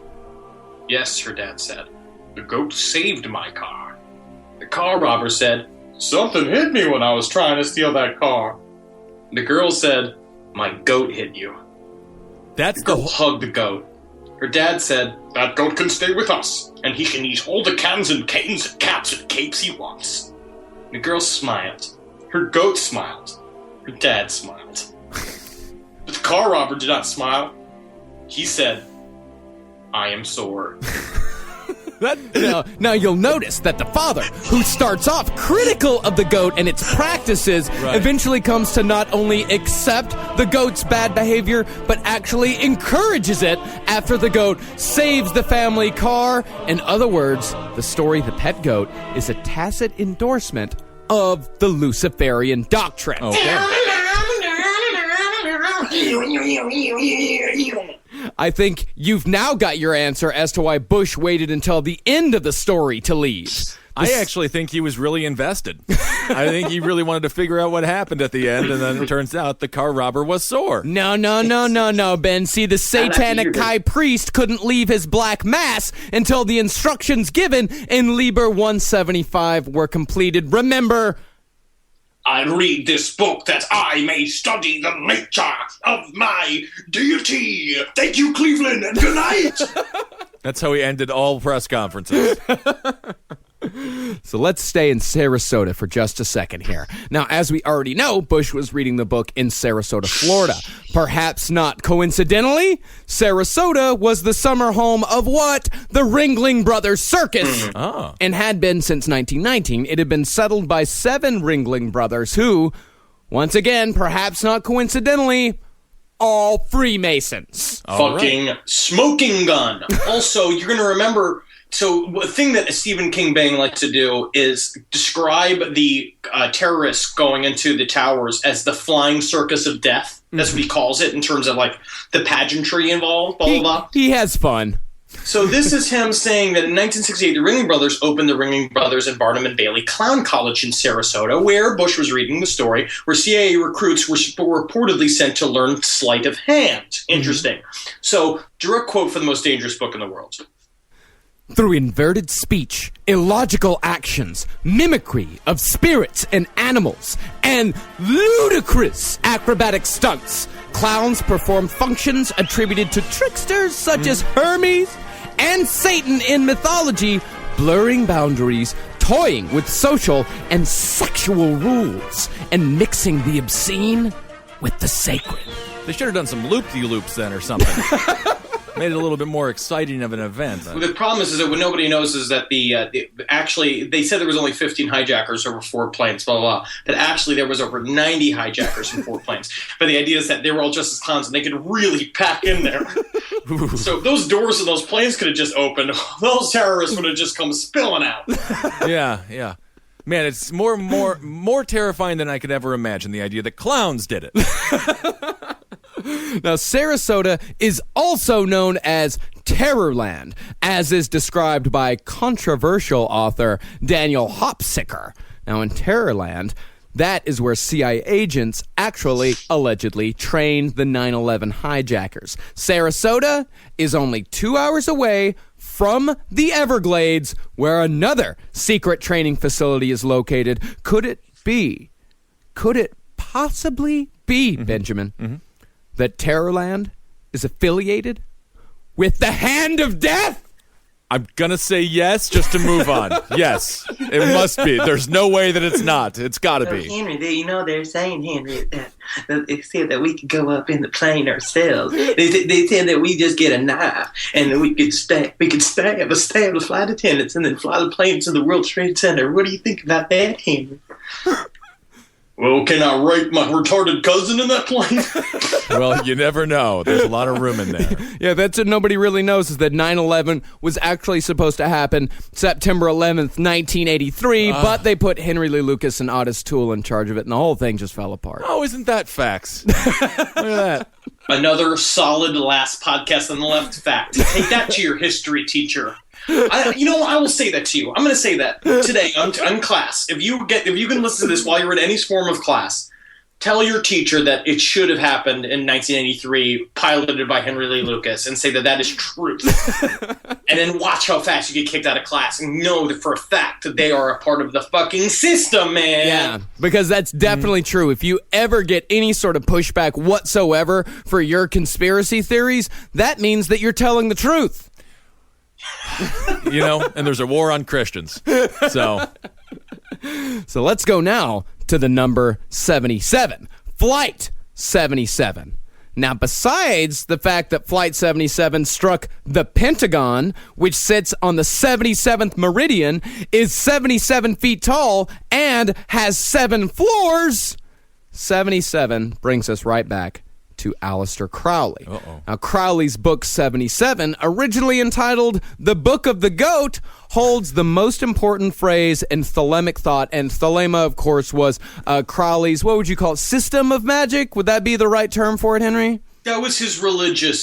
"Yes," her dad said. "The goat saved my car." The car robber said, "Something hit me when I was trying to steal that car." The girl said, "My goat hit you." That's The the girl hugged the goat. Her dad said, "That goat can stay with us, and he can eat all the cans and canes and caps and capes he wants." The girl smiled. Her goat smiled. Her dad smiled. But the car robber did not smile. He said, "I am sore." Now you'll notice that the father, who starts off critical of the goat and its practices, Right. eventually comes to not only accept the goat's bad behavior, but actually encourages it after the goat saves the family car. In other words, the story The Pet Goat is a tacit endorsement of the Luciferian doctrine. Okay. I think you've now got your answer as to why Bush waited until the end of the story to leave. I actually think he was really invested. I think he really wanted to figure out what happened at the end, and then it turns out the car robber was sore. No, Ben. See, the satanic high priest couldn't leave his black mass until the instructions given in Liber 175 were completed. Remember, I read this book that I may study the nature of my deity. Thank you, Cleveland, and good night. That's how he ended all press conferences. So let's stay in Sarasota for just a second here. Now, as we already know, Bush was reading the book in Sarasota, Florida. Perhaps not coincidentally, Sarasota was the summer home of what? The Ringling Brothers Circus. And had been since 1919. It had been settled by 7 Ringling Brothers who, once again, perhaps not coincidentally, all Freemasons. Fucking smoking gun. Also, you're going to remember... So the thing that Stephen King Bang likes to do is describe the terrorists going into the towers as the flying circus of death. That's what he calls it in terms of like the pageantry involved, blah, blah, blah. He has fun. So this is him saying that in 1968, the Ringling Brothers opened the Ringling Brothers and Barnum and Bailey Clown College in Sarasota, where Bush was reading the story, where CIA recruits were reportedly sent to learn sleight of hand. Interesting. So, direct quote from the most dangerous book in the world. Through inverted speech, illogical actions, mimicry of spirits and animals, and ludicrous acrobatic stunts, clowns perform functions attributed to tricksters such as Hermes and Satan in mythology, blurring boundaries, toying with social and sexual rules, and mixing the obscene with the sacred. They should have done some loop-de-loops then or something. Made it a little bit more exciting of an event. Well, the problem is that what nobody knows is that actually they said there was only 15 hijackers over 4 planes, blah, blah, blah. But actually there was over 90 hijackers in 4 planes. But the idea is that they were all just as clowns and they could really pack in there. So those doors in those planes could have just opened. Those terrorists would have just come spilling out. Yeah. Man, it's more terrifying than I could ever imagine, the idea that clowns did it. Now, Sarasota is also known as Terrorland, as is described by controversial author Daniel Hopsicker. Now, in Terrorland, that is where CIA agents actually, allegedly, trained the 9/11 hijackers. Sarasota is only 2 hours away from the Everglades, where another secret training facility is located. Could it possibly be, Benjamin, that Terrorland is affiliated with the Hand of Death? I'm going to say yes just to move on. Yes, it must be. There's no way that it's not. It's got to be. Henry, they're saying, Henry, that they said that we could go up in the plane ourselves. They said that we just get a knife and we could stab the flight attendants and then fly the plane to the World Trade Center. What do you think about that, Henry? Well, can I rape my retarded cousin in that plane? Well, you never know. There's a lot of room in there. Yeah, that's what nobody really knows, is that 9/11 was actually supposed to happen September 11th, 1983, but they put Henry Lee Lucas and Otis Toole in charge of it, and the whole thing just fell apart. Oh, isn't that facts? Look at that. Another solid last podcast on the left fact. Take that to your history teacher. I will say that to you. I'm going to say that today in class. If you can listen to this while you're in any form of class, tell your teacher that it should have happened in 1983, piloted by Henry Lee Lucas, and say that is truth. And then watch how fast you get kicked out of class and know that for a fact that they are a part of the fucking system, man. Yeah, because that's definitely true. If you ever get any sort of pushback whatsoever for your conspiracy theories, that means that you're telling the truth. And there's a war on Christians. So let's go now to the number 77, Flight 77. Now, besides the fact that Flight 77 struck the Pentagon, which sits on the 77th meridian, is 77 feet tall, and has 7 floors, 77 brings us right back to Aleister Crowley. Now, Crowley's book 77, originally entitled The Book of the Goat, holds the most important phrase in thelemic thought, and thelema, of course, was Crowley's, what would you call it, system of magic? Would that be the right term for it, Henry? That was his religion.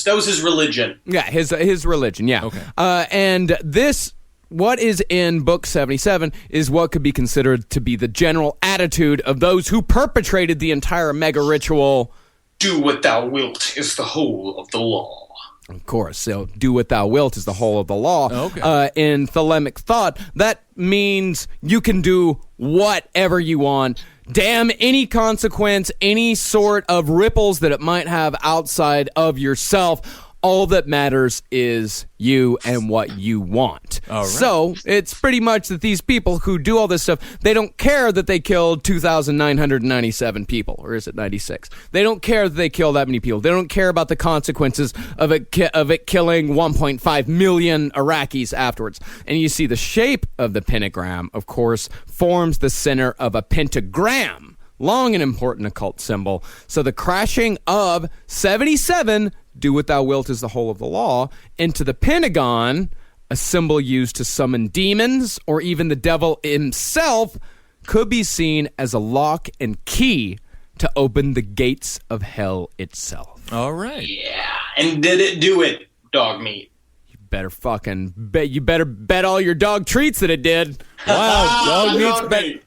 Yeah, his religion, yeah. Okay. And this what is in Book 77 is what could be considered to be the general attitude of those who perpetrated the entire mega ritual. Do what thou wilt is the whole of the law. Of course, so do what thou wilt is the whole of the law. Okay. In Thelemic thought, that means you can do whatever you want. Damn any consequence, any sort of ripples that it might have outside of yourself. All that matters is you and what you want. All right. So it's pretty much that these people who do all this stuff, they don't care that they killed 2,997 people, or is it 96? They don't care that they kill that many people. They don't care about the consequences of it killing 1.5 million Iraqis afterwards. And you see the shape of the pentagram, of course, forms the center of a pentagram. Long and important occult symbol. So the crashing of 77, do what thou wilt is the whole of the law, into the Pentagon, a symbol used to summon demons or even the devil himself, could be seen as a lock and key to open the gates of hell itself. All right. Yeah, and did it do it, dog meat? You better fucking bet. You better bet all your dog treats that it did. Wow, dog meat's Dog bet. meat.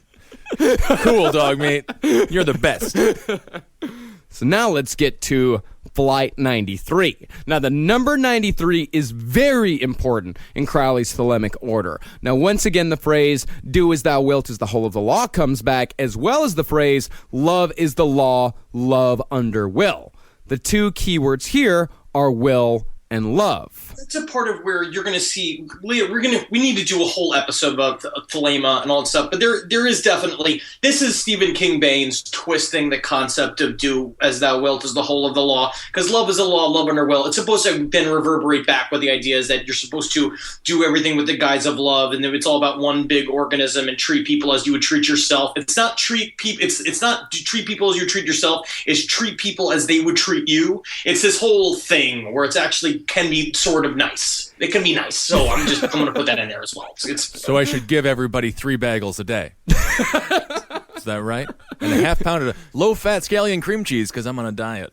Cool, dog meat. You're the best. So now let's get to Flight 93. Now, the number 93 is very important in Crowley's Thelemic order. Now, once again, the phrase, do as thou wilt is the whole of the law, comes back, as well as the phrase, love is the law, love under will. The two keywords here are will and love. That's a part of where you're going to see, Leah, we need to do a whole episode about Thelema and all that stuff, but there is definitely, this is Stephen King Baines twisting the concept of do as thou wilt is the whole of the law, because love is a law, love under will. It's supposed to then reverberate back with the idea is that you're supposed to do everything with the guise of love, and then it's all about one big organism and treat people as you would treat yourself. It's not treat people, it's not treat people as you treat yourself, it's treat people as they would treat you. It's this whole thing where it's actually can be sort of nice. It can be nice. So I'm going to put that in there as well. So I should give everybody 3 bagels a day. Is that right? And a half pound of low-fat scallion cream cheese because I'm on a diet.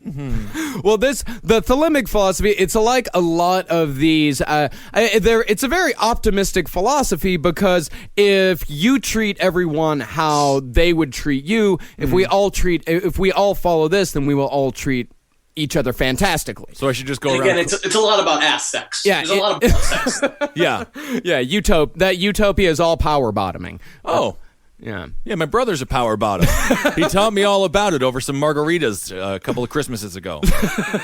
Well, the Thelemic philosophy, it's like a lot of these. It's a very optimistic philosophy because if you treat everyone how they would treat you, if we all follow this, then we will all treat each other fantastically. So I should just go around. Again, it's a lot about ass sex. Yeah, There's a lot of butt sex. Yeah. Yeah, that utopia is all power bottoming. Oh. Yeah. Yeah, my brother's a power bottom. He taught me all about it over some margaritas a couple of Christmases ago.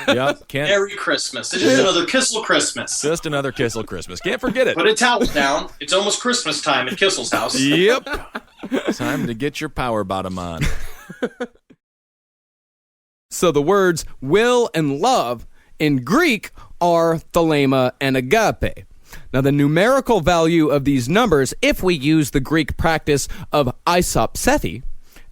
Yeah, Merry Christmas. It's just another Kissel Christmas. Just another Kissel Christmas. Can't forget it. Put a towel down. It's almost Christmas time at Kissel's house. Yep. Time to get your power bottom on. So the words will and love in Greek are thelema and agape. Now, the numerical value of these numbers, if we use the Greek practice of isopsethi,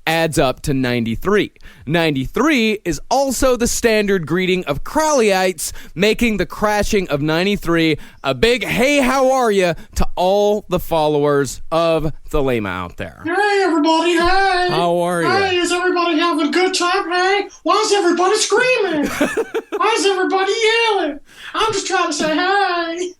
adds up to 93. 93 is also the standard greeting of Crowleyites, making the crashing of 93 a big hey, how are ya to all the followers of Thelema out there. Hey, everybody, hey. How are you? Hey, is everybody having a good time? Hey, why is everybody screaming? Why is everybody yelling? I'm just trying to say hey.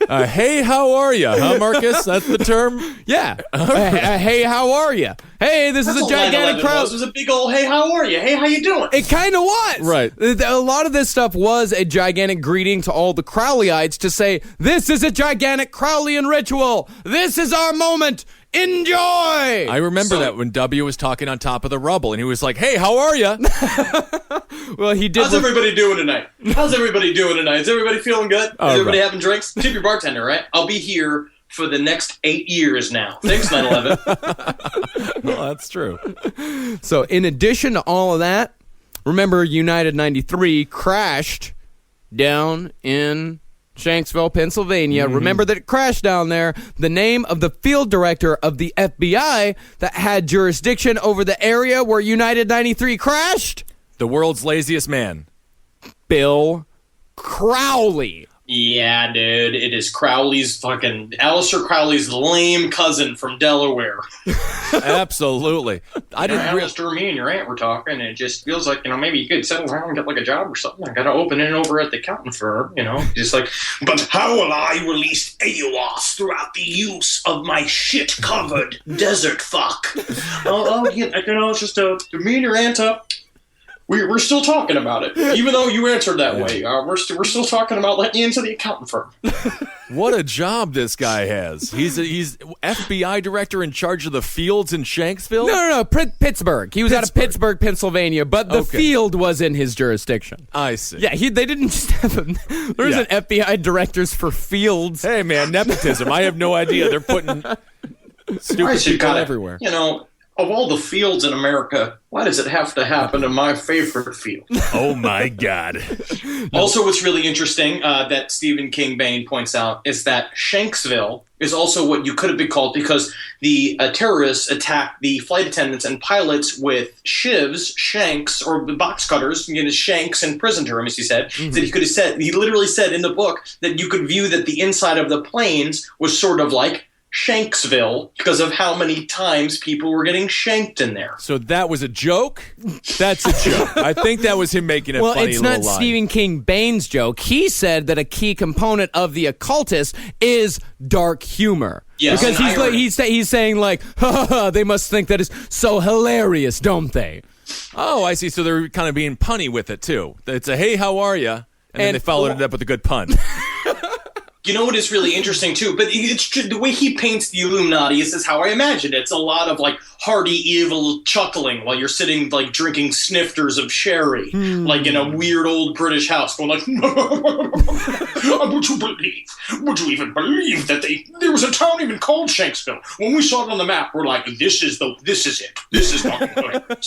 Hey, how are you? Huh, Marcus? That's the term? Yeah. Hey, how are you? Hey, this is a gigantic crowd. It was a big old hey, how are you? Hey, how you doing? It kind of was. Right. A lot of this stuff was a gigantic greeting to all the Crowleyites to say, this is a gigantic Crowleyan ritual. This is our moment. Enjoy! I remember that when W was talking on top of the rubble, and he was like, hey, how are you? Well, he did. How's everybody doing tonight? How's everybody doing tonight? Is everybody feeling good? Is everybody having drinks? Tip your bartender, right? I'll be here for the next 8 years now. Thanks, 9/11. Well, that's true. So, in addition to all of that, remember United 93 crashed down in Shanksville, Pennsylvania. Remember that it crashed down there. The name of the field director of the FBI that had jurisdiction over the area where United 93 crashed? The world's laziest man. Bill Crowley. Yeah, dude, it is Aleister Crowley's lame cousin from Delaware. Absolutely. Aleister, me and your aunt were talking, and it just feels like, maybe you could settle down and get like a job or something. I got to open it over at the accountant firm, just like, but how will I release AOS throughout the use of my shit-covered desert fuck? It's just me and your aunt up. We're still talking about it, even though you answered that way. We're still talking about letting you into the accountant firm. What a job this guy has. He's FBI director in charge of the fields in Shanksville? No, Pittsburgh. He was out of Pittsburgh, Pennsylvania, but the field was in his jurisdiction. I see. Yeah, they didn't just have there's an FBI directors for fields. Hey, man, nepotism. I have no idea. They're putting stupid people everywhere. Of all the fields in America, why does it have to happen in my favorite field? Oh, my God. Also, what's really interesting that Stephen King Bain points out is that Shanksville is also what you could have been called because the terrorists attacked the flight attendants and pilots with shivs, shanks, or box cutters, shanks in prison term, as he said. Mm-hmm. That he literally said in the book that you could view that the inside of the planes was sort of like Shanksville because of how many times people were getting shanked in there. So that was a joke? That's a joke. I think that was him making a funny little line. Well, it's not Stephen King Bain's joke. He said that a key component of the occultist is dark humor. Yes, because he's saying like, ha, ha, they must think that is so hilarious, don't they? Oh, I see. So they're kind of being punny with it too. It's a hey, how are you? And then they followed it up with a good pun. You know what is really interesting too, but it's the way he paints the Illuminati is how I imagine it. It's a lot of like hearty, evil chuckling while you're sitting like drinking snifters of sherry, like in a weird old British house, going like, would you even believe that there was a town even called Shanksville? When we saw it on the map, we're like, this is it. This is fucking good.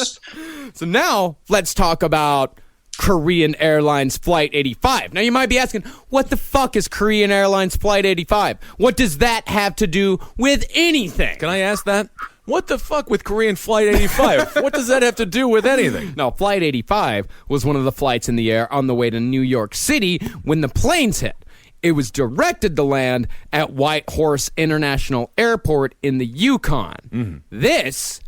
So now let's talk about Korean Airlines Flight 85. Now you might be asking, what the fuck is Korean Airlines Flight 85? What does that have to do with anything? Can I ask that? What the fuck with Korean Flight 85? What does that have to do with anything? No, Flight 85 was one of the flights in the air on the way to New York City when the planes hit. It was directed to land at White Horse International Airport in the Yukon. Mm-hmm. This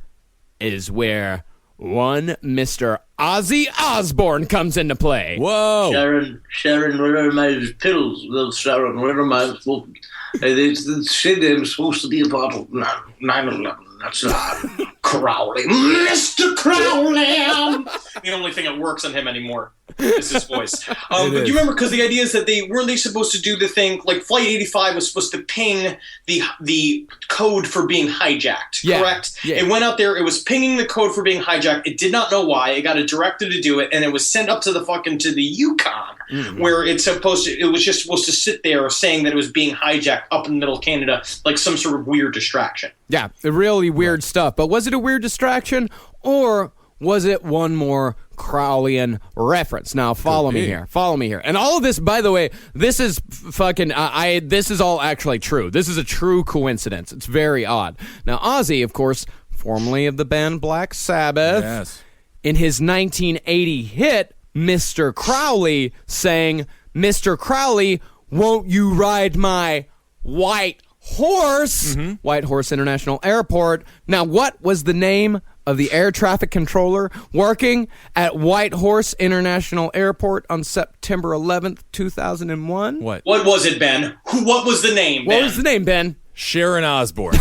is where one Mr. Ozzy Osbourne comes into play. Whoa. Sharon, where are my pills? Little Sharon, where am I? They said they were supposed to be a part of 9/11. That's Crowley. Mr. Crowley! The only thing that works on him anymore is his voice. But do you remember, because the idea is that weren't they supposed to do the thing, like Flight 85 was supposed to ping the code for being hijacked, correct? Yeah. It went out there, it was pinging the code for being hijacked, it did not know why, it got a director to do it, and it was sent up to the Yukon, where it was just supposed to sit there saying that it was being hijacked up in the middle of Canada, like some sort of weird distraction. Yeah, really weird stuff. But was it a weird distraction, or was it one more Crowleyan reference? Now, follow me here. And all of this, by the way, this is fucking, this is all actually true. This is a true coincidence. It's very odd. Now, Ozzy, of course, formerly of the band Black Sabbath, in his 1980 hit, Mr. Crowley, sang, Mr. Crowley, won't you ride my white horse? White Horse International Airport. Now, what was the name of the air traffic controller working at White Horse International Airport on September 11th, 2001? What was it, Ben? What was the name, Ben? What was the name, Ben? Sharon Osbourne.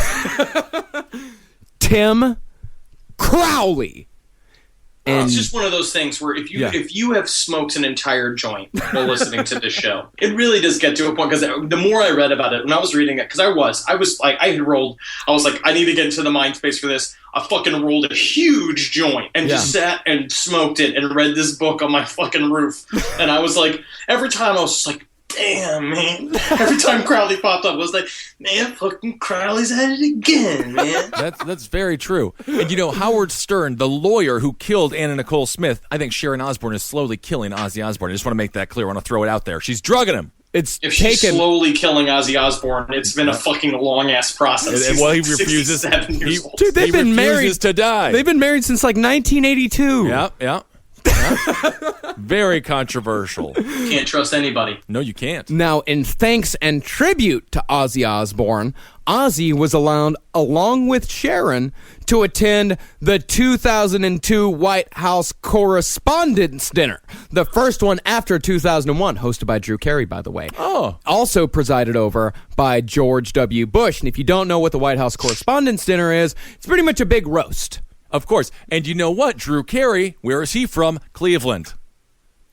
Tim Crowley. And it's just one of those things where if you have smoked an entire joint while listening to this show, it really does get to a point, because the more I read about it, when I was reading it, because I was like, I was like, I need to get into the mind space for this. I fucking rolled a huge joint and just sat and smoked it and read this book on my fucking roof. And I was like, every time I was just like, damn, man. Every time Crowley popped up, I was like, man, fucking Crowley's at it again, man. That's very true. And Howard Stern, the lawyer who killed Anna Nicole Smith, I think Sharon Osbourne is slowly killing Ozzy Osbourne. I just want to make that clear. I want to throw it out there. She's drugging him. If she's slowly killing Ozzy Osbourne, it's been a fucking long-ass process. He refuses. 67 years old. Dude, they've been married to die. They've been married since like 1982. Yeah. Very controversial. Can't trust anybody. No, you can't. Now, in thanks and tribute to Ozzy Osbourne, Ozzy was allowed, along with Sharon, to attend the 2002 White House Correspondents' Dinner. The first one after 2001, hosted by Drew Carey, by the way. Oh. Also presided over by George W. Bush. And if you don't know what the White House Correspondents' Dinner is, it's pretty much a big roast. Of course. And you know what? Drew Carey, where is he from? Cleveland.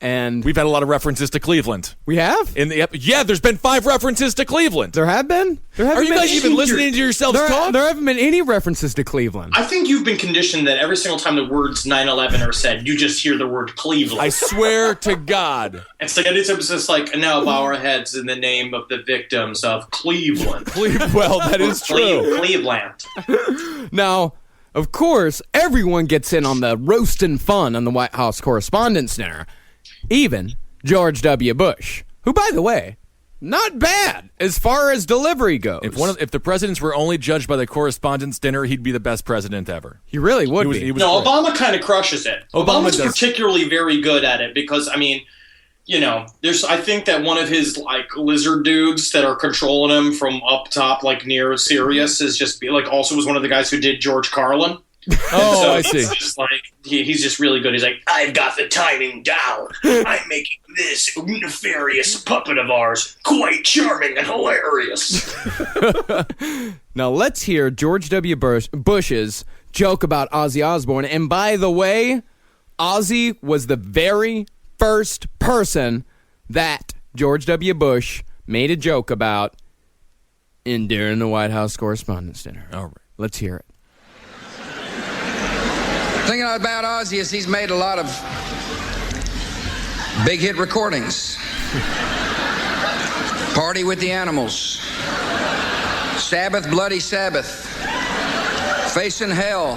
And We've had a lot of references to Cleveland. we have? Yeah, there's been 5 references to Cleveland. There have been? Are you guys even listening to yourselves talk? There haven't been any references to Cleveland. I think you've been conditioned that every single time the words 9/11 are said, you just hear the word Cleveland. I swear to God. It's just like, and now bow our heads in the name of the victims of Cleveland. Well, that is true. Cleveland. Now, of course, everyone gets in on the roasting fun on the White House Correspondents' Dinner. Even George W. Bush, who, by the way, not bad as far as delivery goes. If the presidents were only judged by the Correspondents' Dinner, he'd be the best president ever. He really would be. He was No, great. Obama kind of crushes it. Obama Obama's does. particularly very good at it because, I mean, I think that one of his like lizard dudes that are controlling him from up top, like near Sirius, is just also was one of the guys who did George Carlin. Oh, So I see. it's just like he's just really good. He's like, I've got the timing down. I'm making this nefarious puppet of ours quite charming and hilarious. Now, let's hear George W. Bush's joke about Ozzy Osbourne. And by the way, Ozzy was the very first person that George W. Bush made a joke about during the White House Correspondents' Dinner. All right. Let's hear it. Thing about Ozzy is he's made a lot of big hit recordings. Party with the Animals, Sabbath, Bloody Sabbath, Facing Hell,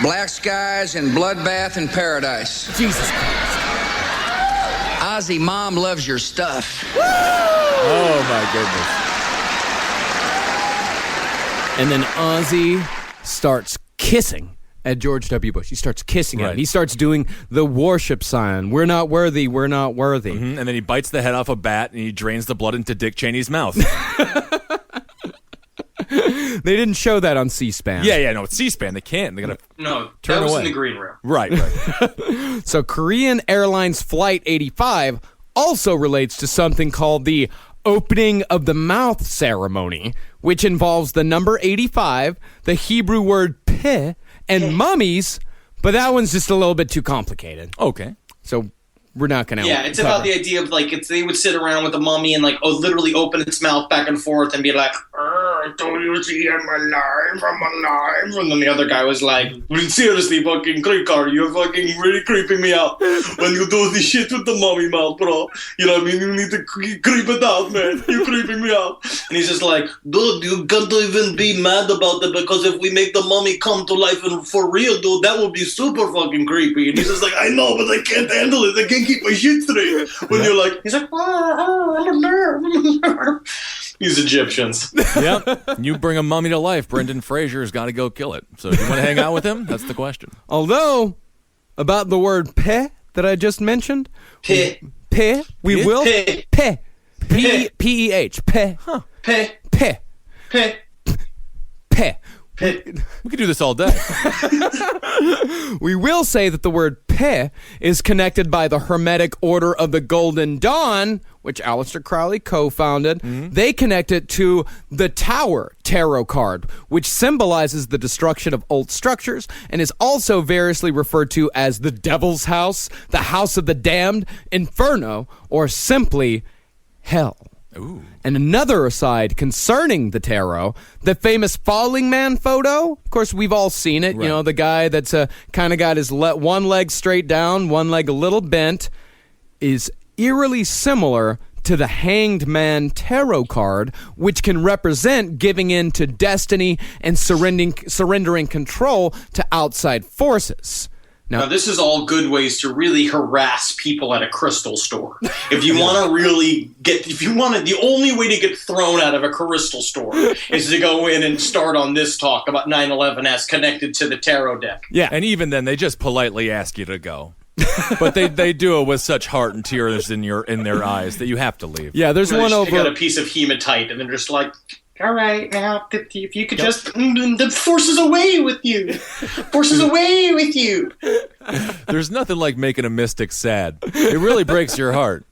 Black Skies, and Bloodbath in Paradise. Jesus Christ. Ozzy, Mom loves your stuff. Oh, my goodness. And then Ozzy starts kissing at George W. Bush. He starts kissing him. Right. He starts doing the worship sign. We're not worthy. We're not worthy. And then he bites the head off a bat and he drains the blood into Dick Cheney's mouth. They didn't show that on C-SPAN. Yeah, no, it's C-SPAN. They can't. They gotta No, Turn that was away. in the green room. Right. So Korean Airlines Flight 85 also relates to something called the opening of the mouth ceremony, which involves the number 85, the Hebrew word peh, and mummies, but that one's just a little bit too complicated. Okay. So we're not going to Yeah, it's about the idea of they would sit around with a mummy and literally open its mouth back and forth and be like, don't you see I'm alive, and then the other guy was like, seriously fucking creeper, you're fucking really creeping me out when you do this shit with the mummy mouth, bro. You know what I mean? You need to creep it out, man. You're creeping me out. And he's just like, dude, you can't even be mad about it because if we make the mummy come to life and for real, dude, that would be super fucking creepy. And he's just like, I know, but I can't handle it. I can't keep my shit straight. When you're like, he's like, these Egyptians. Yep. You bring a mummy to life, Brendan Fraser's got to go kill it. So if you want to hang out with him, that's the question. Although, about the word peh that I just mentioned, Peh. we will Peh. peh. P-E-H. Peh. Peh. Peh. Peh. Peh. We could do this all day. We will say that the word peh is connected by the Hermetic Order of the Golden Dawn, which Aleister Crowley co-founded. They connect it to the Tower tarot card, which symbolizes the destruction of old structures and is also variously referred to as the Devil's House, the House of the Damned, Inferno, or simply Hell. Ooh. And another aside concerning the tarot, the famous falling man photo, of course, we've all seen it. Right. You know, the guy that's kind of got his one leg straight down, one leg a little bent, is eerily similar to the Hanged Man tarot card, which can represent giving in to destiny and surrendering control to outside forces. Now, this is all good ways to really harass people at a crystal store. If you want to really the only way to get thrown out of a crystal store is to go in and start on this talk about 9/11 as connected to the tarot deck. Yeah, and even then, they just politely ask you to go. But they do it with such heart and tears in their eyes that you have to leave. Yeah, there's one over. They got a piece of hematite, and they're just like, all right, now, if you could just, the force is away with you. Force is away with you. There's nothing like making a mystic sad. It really breaks your heart.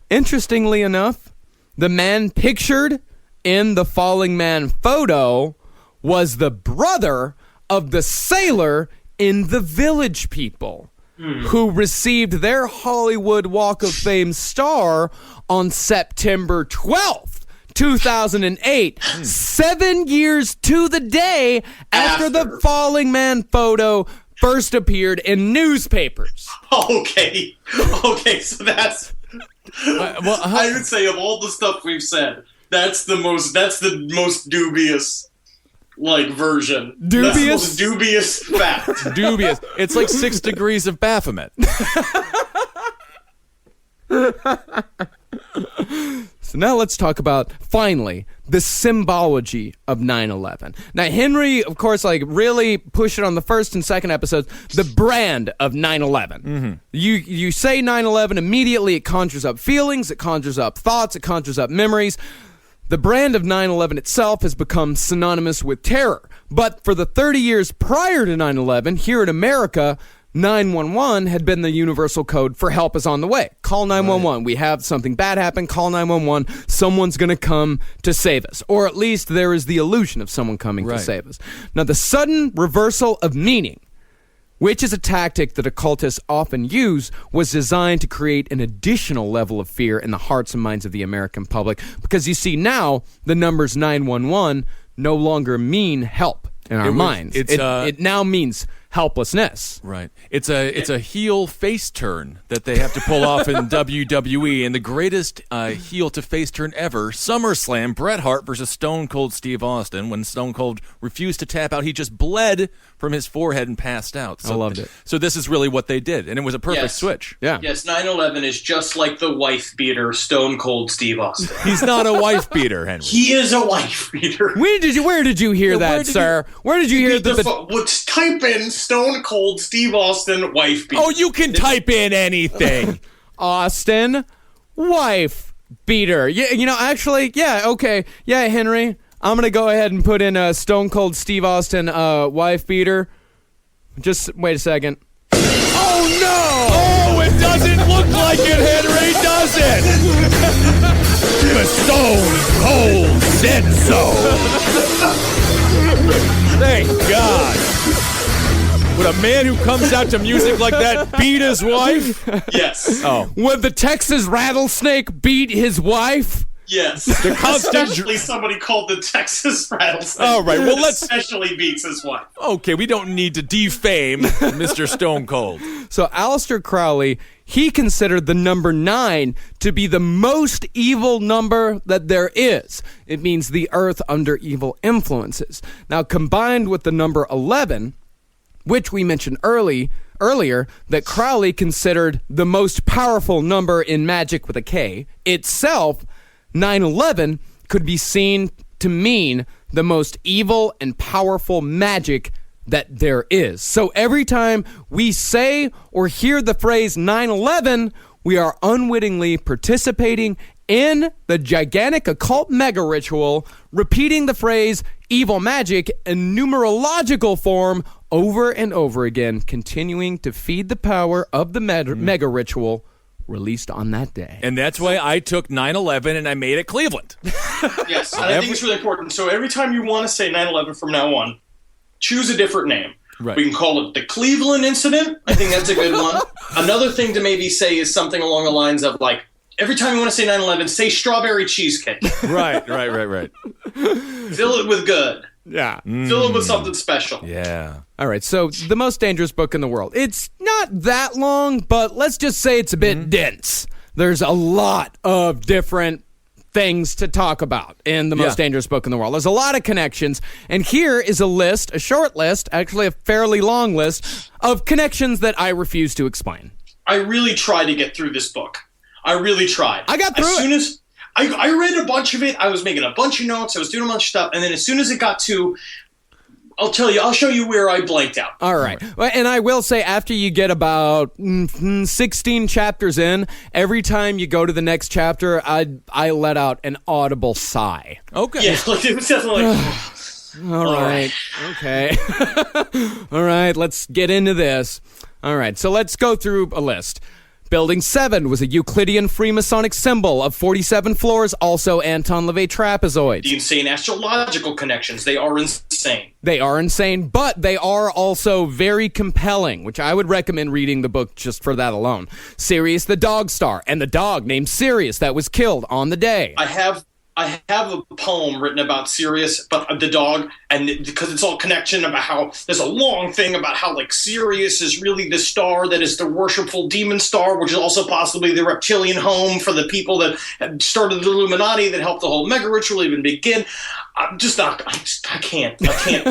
Interestingly enough, the man pictured in the falling man photo was the brother of the sailor in The Village People, who received their Hollywood Walk of Fame star on September 12th. 2008, 7 years to the day after the falling man photo first appeared in newspapers. Okay, so that's. I would say of all the stuff we've said, that's the most dubious, version. Dubious? That's the most dubious fact. Dubious. It's like 6 degrees of Baphomet. So now let's talk about, finally, the symbology of 9/11. Now, Henry, of course, really pushed it on the first and second episodes, the brand of 9/11. Mm-hmm. You say 9/11, immediately it conjures up feelings, it conjures up thoughts, it conjures up memories. The brand of 9/11 itself has become synonymous with terror. But for the 30 years prior to 9/11, here in America, 911 had been the universal code for help is on the way. Call 911. Right. We have something bad happen. Call 911. Someone's going to come to save us. Or at least there is the illusion of someone coming to save us. Now, the sudden reversal of meaning, which is a tactic that occultists often use, was designed to create an additional level of fear in the hearts and minds of the American public. Because you see, now the numbers 911 no longer mean help in our minds. It now means helplessness. Right. It's a heel face turn that they have to pull off in WWE, and the greatest heel to face turn ever, SummerSlam, Bret Hart versus Stone Cold Steve Austin. When Stone Cold refused to tap out, he just bled from his forehead and passed out. So, I loved it. So this is really what they did, and it was a perfect switch. Yeah. Yes, 9/11 is just like the wife beater Stone Cold Steve Austin. He's not a wife beater, Henry. He is a wife beater. Where did you hear that, sir? Where did you hear that? Let's type in Stone Cold Steve Austin wife beater. Oh, you can type in anything. Austin wife beater. Actually, okay. Yeah, Henry, I'm going to go ahead and put in Stone Cold Steve Austin wife beater. Just wait a second. Oh, no! Oh, it doesn't look like it, Henry, does it? The Stone Cold said so. Thank God. Would a man who comes out to music like that beat his wife? Yes. Oh. Would the Texas rattlesnake beat his wife? Yes. The constant especially somebody called the Texas rattlesnake. All right, well, let's... especially beats his wife. Okay, we don't need to defame Mr. Stone Cold. So Aleister Crowley, he considered the number 9 to be the most evil number that there is. It means the earth under evil influences. Now, combined with the number 11, which we mentioned earlier, that Crowley considered the most powerful number in magic with a K, itself, 9/11 could be seen to mean the most evil and powerful magic that there is. So every time we say or hear the phrase 9/11, we are unwittingly participating in the gigantic occult mega ritual, repeating the phrase evil magic in numerological form over and over again, continuing to feed the power of the mega ritual released on that day. And that's why I took 9/11 and I made it Cleveland. Yes, and I think it's really important. So every time you want to say 9/11 from now on, choose a different name. Right. We can call it the Cleveland Incident. I think that's a good one. Another thing to maybe say is something along the lines of, every time you want to say 9/11, say strawberry cheesecake. Right. Fill it with good. Yeah. Fill it with something special. Yeah. All right, so the most dangerous book in the world. It's not that long, but let's just say it's a bit dense. There's a lot of different things to talk about in the most dangerous book in the world. There's a lot of connections, and here is a list, a short list, actually a fairly long list, of connections that I refuse to explain. I really tried to get through this book. I really tried. I got through as soon as I read a bunch of it, I was making a bunch of notes, I was doing a bunch of stuff, and then as soon as it got to, I'll show you where I blanked out. All right. And I will say, after you get about 16 chapters in, every time you go to the next chapter, I let out an audible sigh. Okay. Yeah, like, it was definitely like... All right. Okay. All right, let's get into this. All right, so let's go through a list. Building 7 was a Euclidean Freemasonic symbol of 47 floors, also Anton LaVey trapezoids. The insane astrological connections, they are insane. They are insane, but they are also very compelling, which I would recommend reading the book just for that alone. Sirius the Dog Star, and the dog named Sirius that was killed on the day. I have a poem written about Sirius, but the dog, and because it's all connection about how there's a long thing about how like Sirius is really the star that is the worshipful demon star, which is also possibly the reptilian home for the people that had started the Illuminati that helped the whole mega ritual even begin. I'm just not. I can't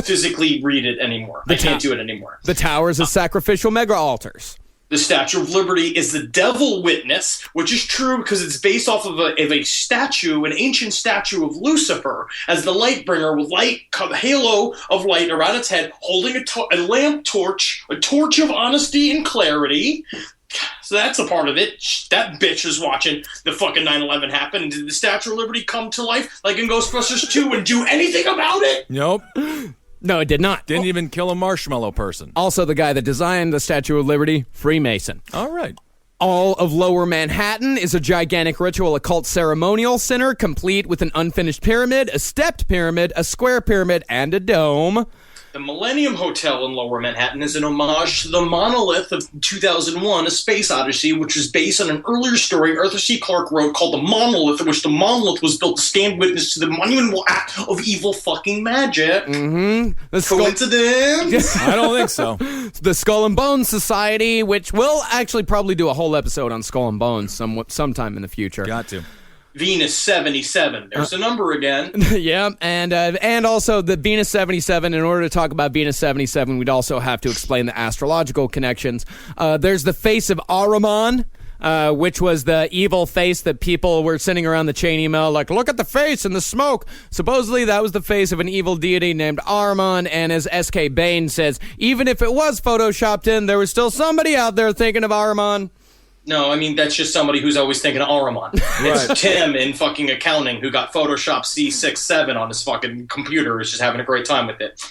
physically read it anymore. I can't do it anymore. The towers of sacrificial mega altars. The Statue of Liberty is the devil witness, which is true because it's based off of a statue, an ancient statue of Lucifer, as the light bringer with a halo of light around its head, holding a lamp torch, a torch of honesty and clarity. So that's a part of it. That bitch is watching the fucking 9/11 happen. Did the Statue of Liberty come to life like in Ghostbusters 2 and do anything about it? Nope. No, it did not. Didn't even kill a marshmallow person. Also, the guy that designed the Statue of Liberty, Freemason. All right. All of Lower Manhattan is a gigantic ritual occult ceremonial center, complete with an unfinished pyramid, a stepped pyramid, a square pyramid, and a dome. The Millennium Hotel in Lower Manhattan is an homage to the monolith of 2001, A Space Odyssey, which was based on an earlier story Arthur C. Clarke wrote called The Monolith, in which the monolith was built to stand witness to the monumental act of evil fucking magic. Mm-hmm. Coincidence? I don't think so. The Skull and Bones Society, which we'll actually probably do a whole episode on Skull and Bones sometime in the future. Got to. Venus 77. There's a number again. Yeah, and also the Venus 77. In order to talk about Venus 77, we'd also have to explain the astrological connections. There's the face of Ahriman, which was the evil face that people were sending around the chain email, like, look at the face and the smoke. Supposedly, that was the face of an evil deity named Ahriman, and as S.K. Bain says, even if it was photoshopped in, there was still somebody out there thinking of Ahriman. No, I mean, that's just somebody who's always thinking of Ahriman. It's Tim in fucking accounting who got Photoshop C67 on his fucking computer, is just having a great time with it.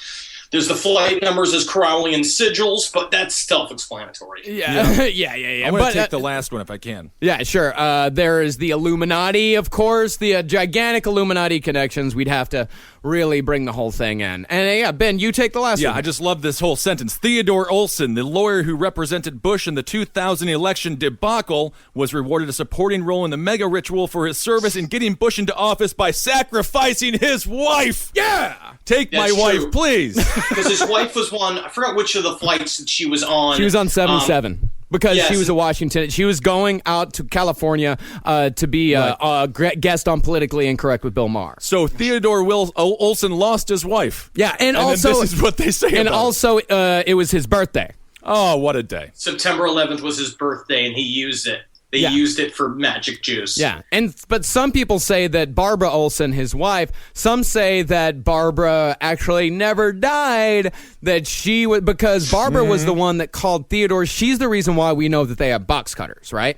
There's the flight numbers as Crowley and sigils, but that's self-explanatory. Yeah. Yeah. I'm going to take the last one if I can. Yeah, sure. There is the Illuminati, of course, the gigantic Illuminati connections. We'd have to really bring the whole thing in. And yeah, Ben, you take the last one. Yeah, I just love this whole sentence. Theodore Olson, the lawyer who represented Bush in the 2000 election debacle, was rewarded a supporting role in the mega ritual for his service in getting Bush into office by sacrificing his wife. Yeah! Take That's my wife, true. please. Because his wife was one, I forgot which of the flights that she was on. She was on 77. Because yes. she was a Washington. She was going out to California to be a guest on Politically Incorrect with Bill Maher. So Theodore Olson lost his wife. Yeah, and then also this is what they say and about also it was his birthday. Oh, what a day. September 11th was his birthday, and he used it. They used it for magic juice. Yeah, but some people say that Barbara Olson, his wife, some say that Barbara actually never died, that she would, because Barbara was the one that called Theodore. She's the reason why we know that they have box cutters, right?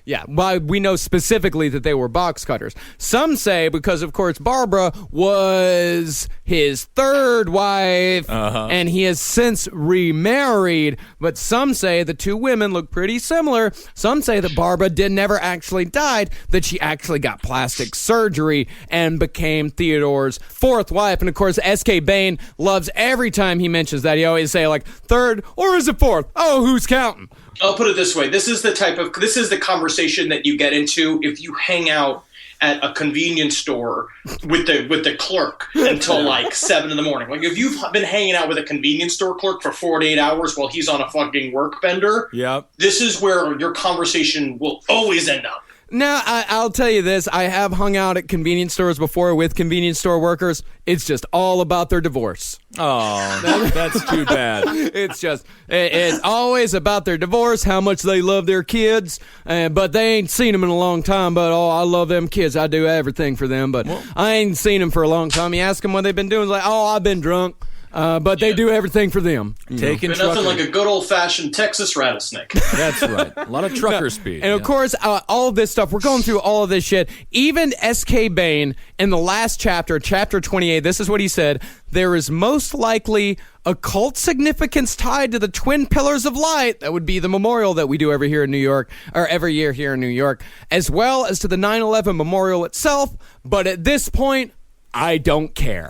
Yeah, why we know specifically that they were box cutters. Some say because, of course, Barbara was his third wife, and he has since remarried, but some say the two women look pretty similar. Some say that Barbara never actually died, that she actually got plastic surgery and became Theodore's fourth wife. And, of course, S.K. Bain loves every time he mentions that. He always say, like, third, or is it fourth? Oh, who's counting? I'll put it this way. This is the conversation that you get into if you hang out at a convenience store with the clerk until like 7 in the morning. Like if you've been hanging out with a convenience store clerk for 48 hours while he's on a fucking work bender, Yep. this is where your conversation will always end up. Now, I'll tell you this. I have hung out at convenience stores before with convenience store workers. It's just all about their divorce. Oh, that's too bad. It's always about their divorce, how much they love their kids, but they ain't seen them in a long time. But, I love them kids. I do everything for them, but I ain't seen them for a long time. You ask them what they've been doing, it's like, I've been drunk. But they do everything for them. Taking nothing like a good old-fashioned Texas rattlesnake. That's right. A lot of trucker speed. And of course, all of this stuff, we're going through all of this shit. Even S.K. Bain, in the last chapter, chapter 28, this is what he said. There is most likely occult significance tied to the twin pillars of light. That would be the memorial that we do every year in New York, or every year here in New York, as well as to the 9/11 memorial itself. But at this point, I don't care.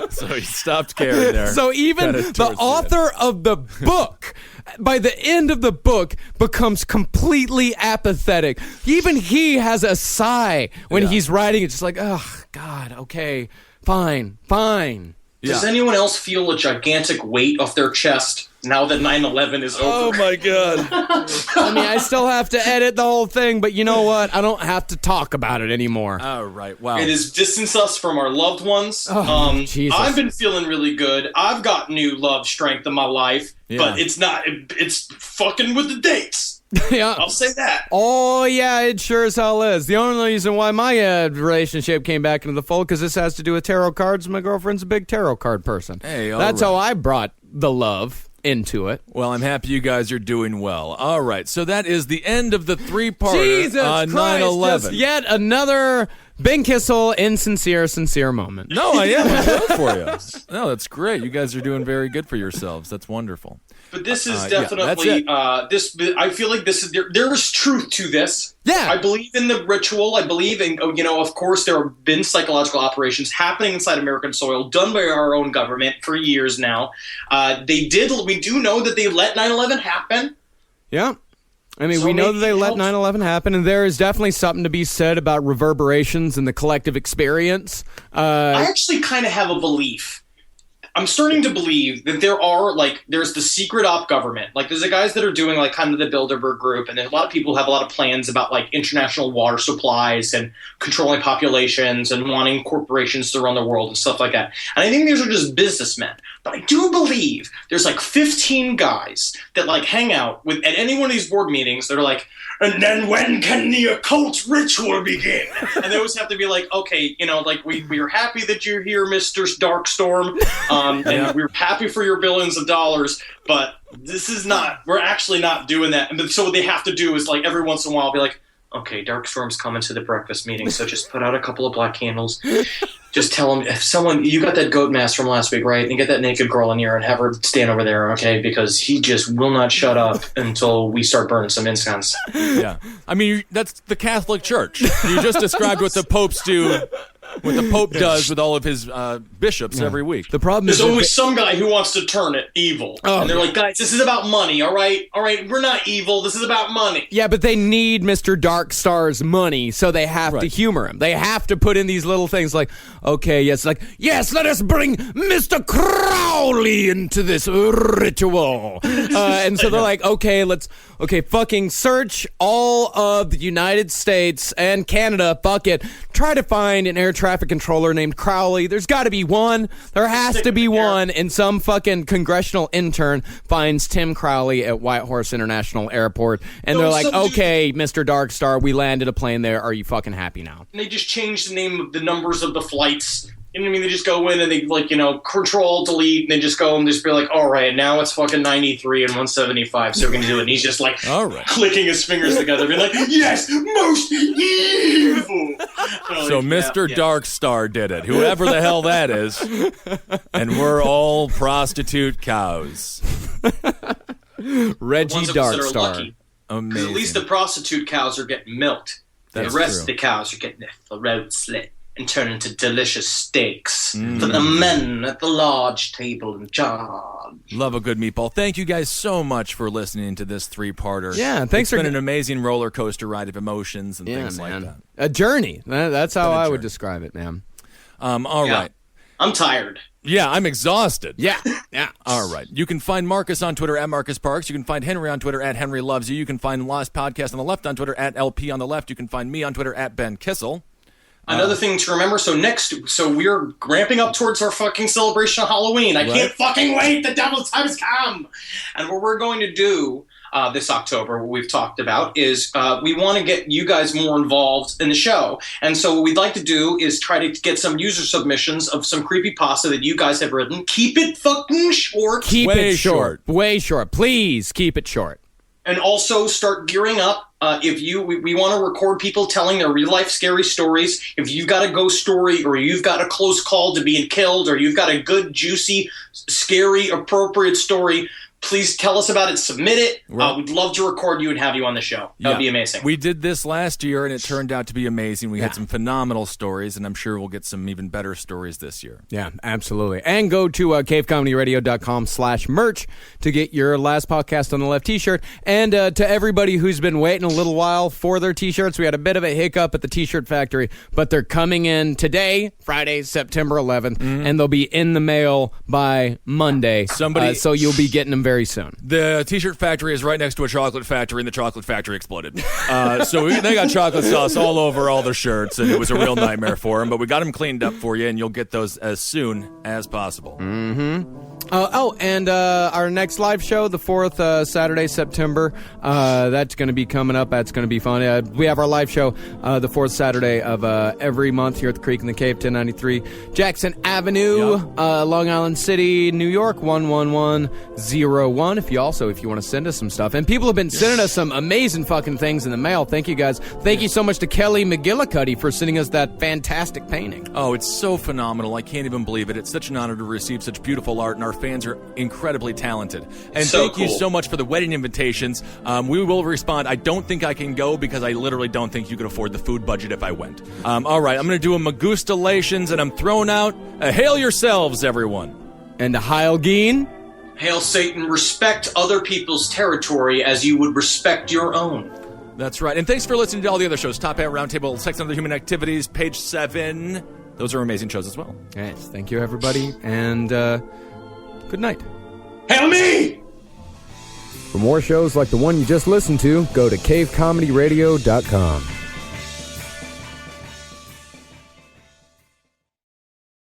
So he stopped caring there. So even the author of the book, by the end of the book, becomes completely apathetic. Even he has a sigh when he's writing. It's just like, oh, God, okay, fine. Does anyone else feel a gigantic weight off their chest now that 9/11 is over? Oh, my God. I mean, I still have to edit the whole thing, but you know what? I don't have to talk about it anymore. All right, wow. It has distanced us from our loved ones. Jesus. I've been feeling really good. I've got new love strength in my life, but it's fucking with the dates. Yeah. I'll say that. Oh, yeah, it sure as hell is. The only reason why my relationship came back into the fold, because this has to do with tarot cards. My girlfriend's a big tarot card person. Hey, That's how I brought the love into it. Well, I'm happy you guys are doing well. All right, so that is the end of the three-parter Jesus on Christ, 9/11. just yet another Ben Kissel sincere moment. No, I am. I'm good for you. No, that's great. You guys are doing very good for yourselves. That's wonderful. But this is that's definitely it. I feel like this is there is truth to this. Yeah. I believe in the ritual. I believe in of course there have been psychological operations happening inside American soil done by our own government for years now. We do know that they let 9/11 happen. Yeah. I mean, So we know that maybe they it let helps. 9/11 happen, and there is definitely something to be said about reverberations and the collective experience. I actually kind of have a belief. I'm starting to believe that there's the secret op government. Like, there's the guys that are doing, like, kind of the Bilderberg group, and then a lot of people have a lot of plans about, like, international water supplies and controlling populations and wanting corporations to run the world and stuff like that. And I think these are just businessmen. But I do believe there's, like, 15 guys that, like, hang out at any one of these board meetings that are like, and then when can the occult ritual begin? And they always have to be like, okay, we're happy that you're here, Mr. Darkstorm, and we're happy for your billions of dollars, but we're actually not doing that. And so what they have to do is, like, every once in a while be like, okay, Darkstorm's coming to the breakfast meeting, so just put out a couple of black candles. Just tell them, you got that goat mask from last week, right? And get that naked girl in here and have her stand over there, okay? Because he just will not shut up until we start burning some incense. Yeah. I mean, that's the Catholic Church. You just described what the popes do, what the Pope does with all of his bishops every week. The problem There's is always some guy who wants to turn it evil. And they're like, guys, this is about money, all right? All right, we're not evil. This is about money. Yeah, but they need Mr. Darkstar's money, so they have to humor him. They have to put in these little things like, yes, let us bring Mr. Crowley into this ritual. And so they're like, fucking search all of the United States and Canada, fuck it. Try to find an air traffic controller named Crowley. There's got to be one. There has to be one. And some fucking congressional intern finds Tim Crowley at Whitehorse International Airport. And they're like, okay, Mr. Darkstar, we landed a plane there. Are you fucking happy now? And they just change the name of the numbers of the flights. You know what I mean? They just go in and they, like, control, delete, and they just go and just be like, all right, now it's fucking 93 and 175, so we're going to do it. And he's just, like, all right, clicking his fingers together, being like, yes, most evil. So Mr. Darkstar did it, whoever the hell that is. And we're all prostitute cows. Reggie Darkstar. Amazing. At least the prostitute cows are getting milked. That's the rest true. of the cows are getting their throat slit and turned into delicious steaks for the men at the large table in charge. Love a good meatball. Thank you guys so much for listening to this three-parter. Yeah, thanks It's been an amazing roller coaster ride of emotions and things like that. A journey. That's how I would describe it, man. All right. I'm tired. Yeah, I'm exhausted. Yeah. All right. You can find Marcus on Twitter at Marcus Parks. You can find Henry on Twitter at Henry Loves You. You can find Lost Podcast on the left on Twitter at LP on the left. You can find me on Twitter at Ben Kissel. Another thing to remember, so we're ramping up towards our fucking celebration of Halloween. I can't fucking wait. The devil's time has come. And what we're going to do this October, what we've talked about, is we want to get you guys more involved in the show. And so what we'd like to do is try to get some user submissions of some creepypasta that you guys have written. Keep it fucking short. Keep it short. Way short. Please keep it short. And also start gearing up. We want to record people telling their real life scary stories. If you've got a ghost story, or you've got a close call to being killed, or you've got a good, juicy, scary, appropriate story, please tell us about it. Submit it. We'd love to record you and have you on the show. That would be amazing. We did this last year, and it turned out to be amazing. We had some phenomenal stories, and I'm sure we'll get some even better stories this year. Yeah, absolutely. And go to cavecomedyradio.com/merch to get your Last Podcast on the Left t-shirt. And to everybody who's been waiting a little while for their t-shirts, we had a bit of a hiccup at the t-shirt factory, but they're coming in today, Friday, September 11th, and they'll be in the mail by Monday. So you'll be getting them very soon. The t-shirt factory is right next to a chocolate factory, and the chocolate factory exploded. So they got chocolate sauce all over all their shirts, and it was a real nightmare for them. But we got them cleaned up for you, and you'll get those as soon as possible. And our next live show, the 4th Saturday, September, that's going to be coming up. That's going to be fun. We have our live show the 4th Saturday of every month here at the Creek in the Cave, 1093 Jackson Avenue, Long Island City, New York, 11101. If you want to send us some stuff. And people have been sending us some amazing fucking things in the mail. Thank you, guys. Thank you so much to Kelly McGillicuddy for sending us that fantastic painting. Oh, it's so phenomenal. I can't even believe it. It's such an honor to receive such beautiful art, and our fans are incredibly talented. And thank you so much for the wedding invitations. We will respond. I don't think I can go because I literally don't think you could afford the food budget if I went. All right, I'm going to do a Magustalations, and I'm throwing out a Hail Yourselves, everyone. And a Heil Geen. Hail Satan, respect other people's territory as you would respect your own. That's right. And thanks for listening to all the other shows. Top Hat, Roundtable, Sex and Other Human Activities, Page 7. Those are amazing shows as well. Yes, thank you, everybody. And good night. Hail me! For more shows like the one you just listened to, go to cavecomedyradio.com.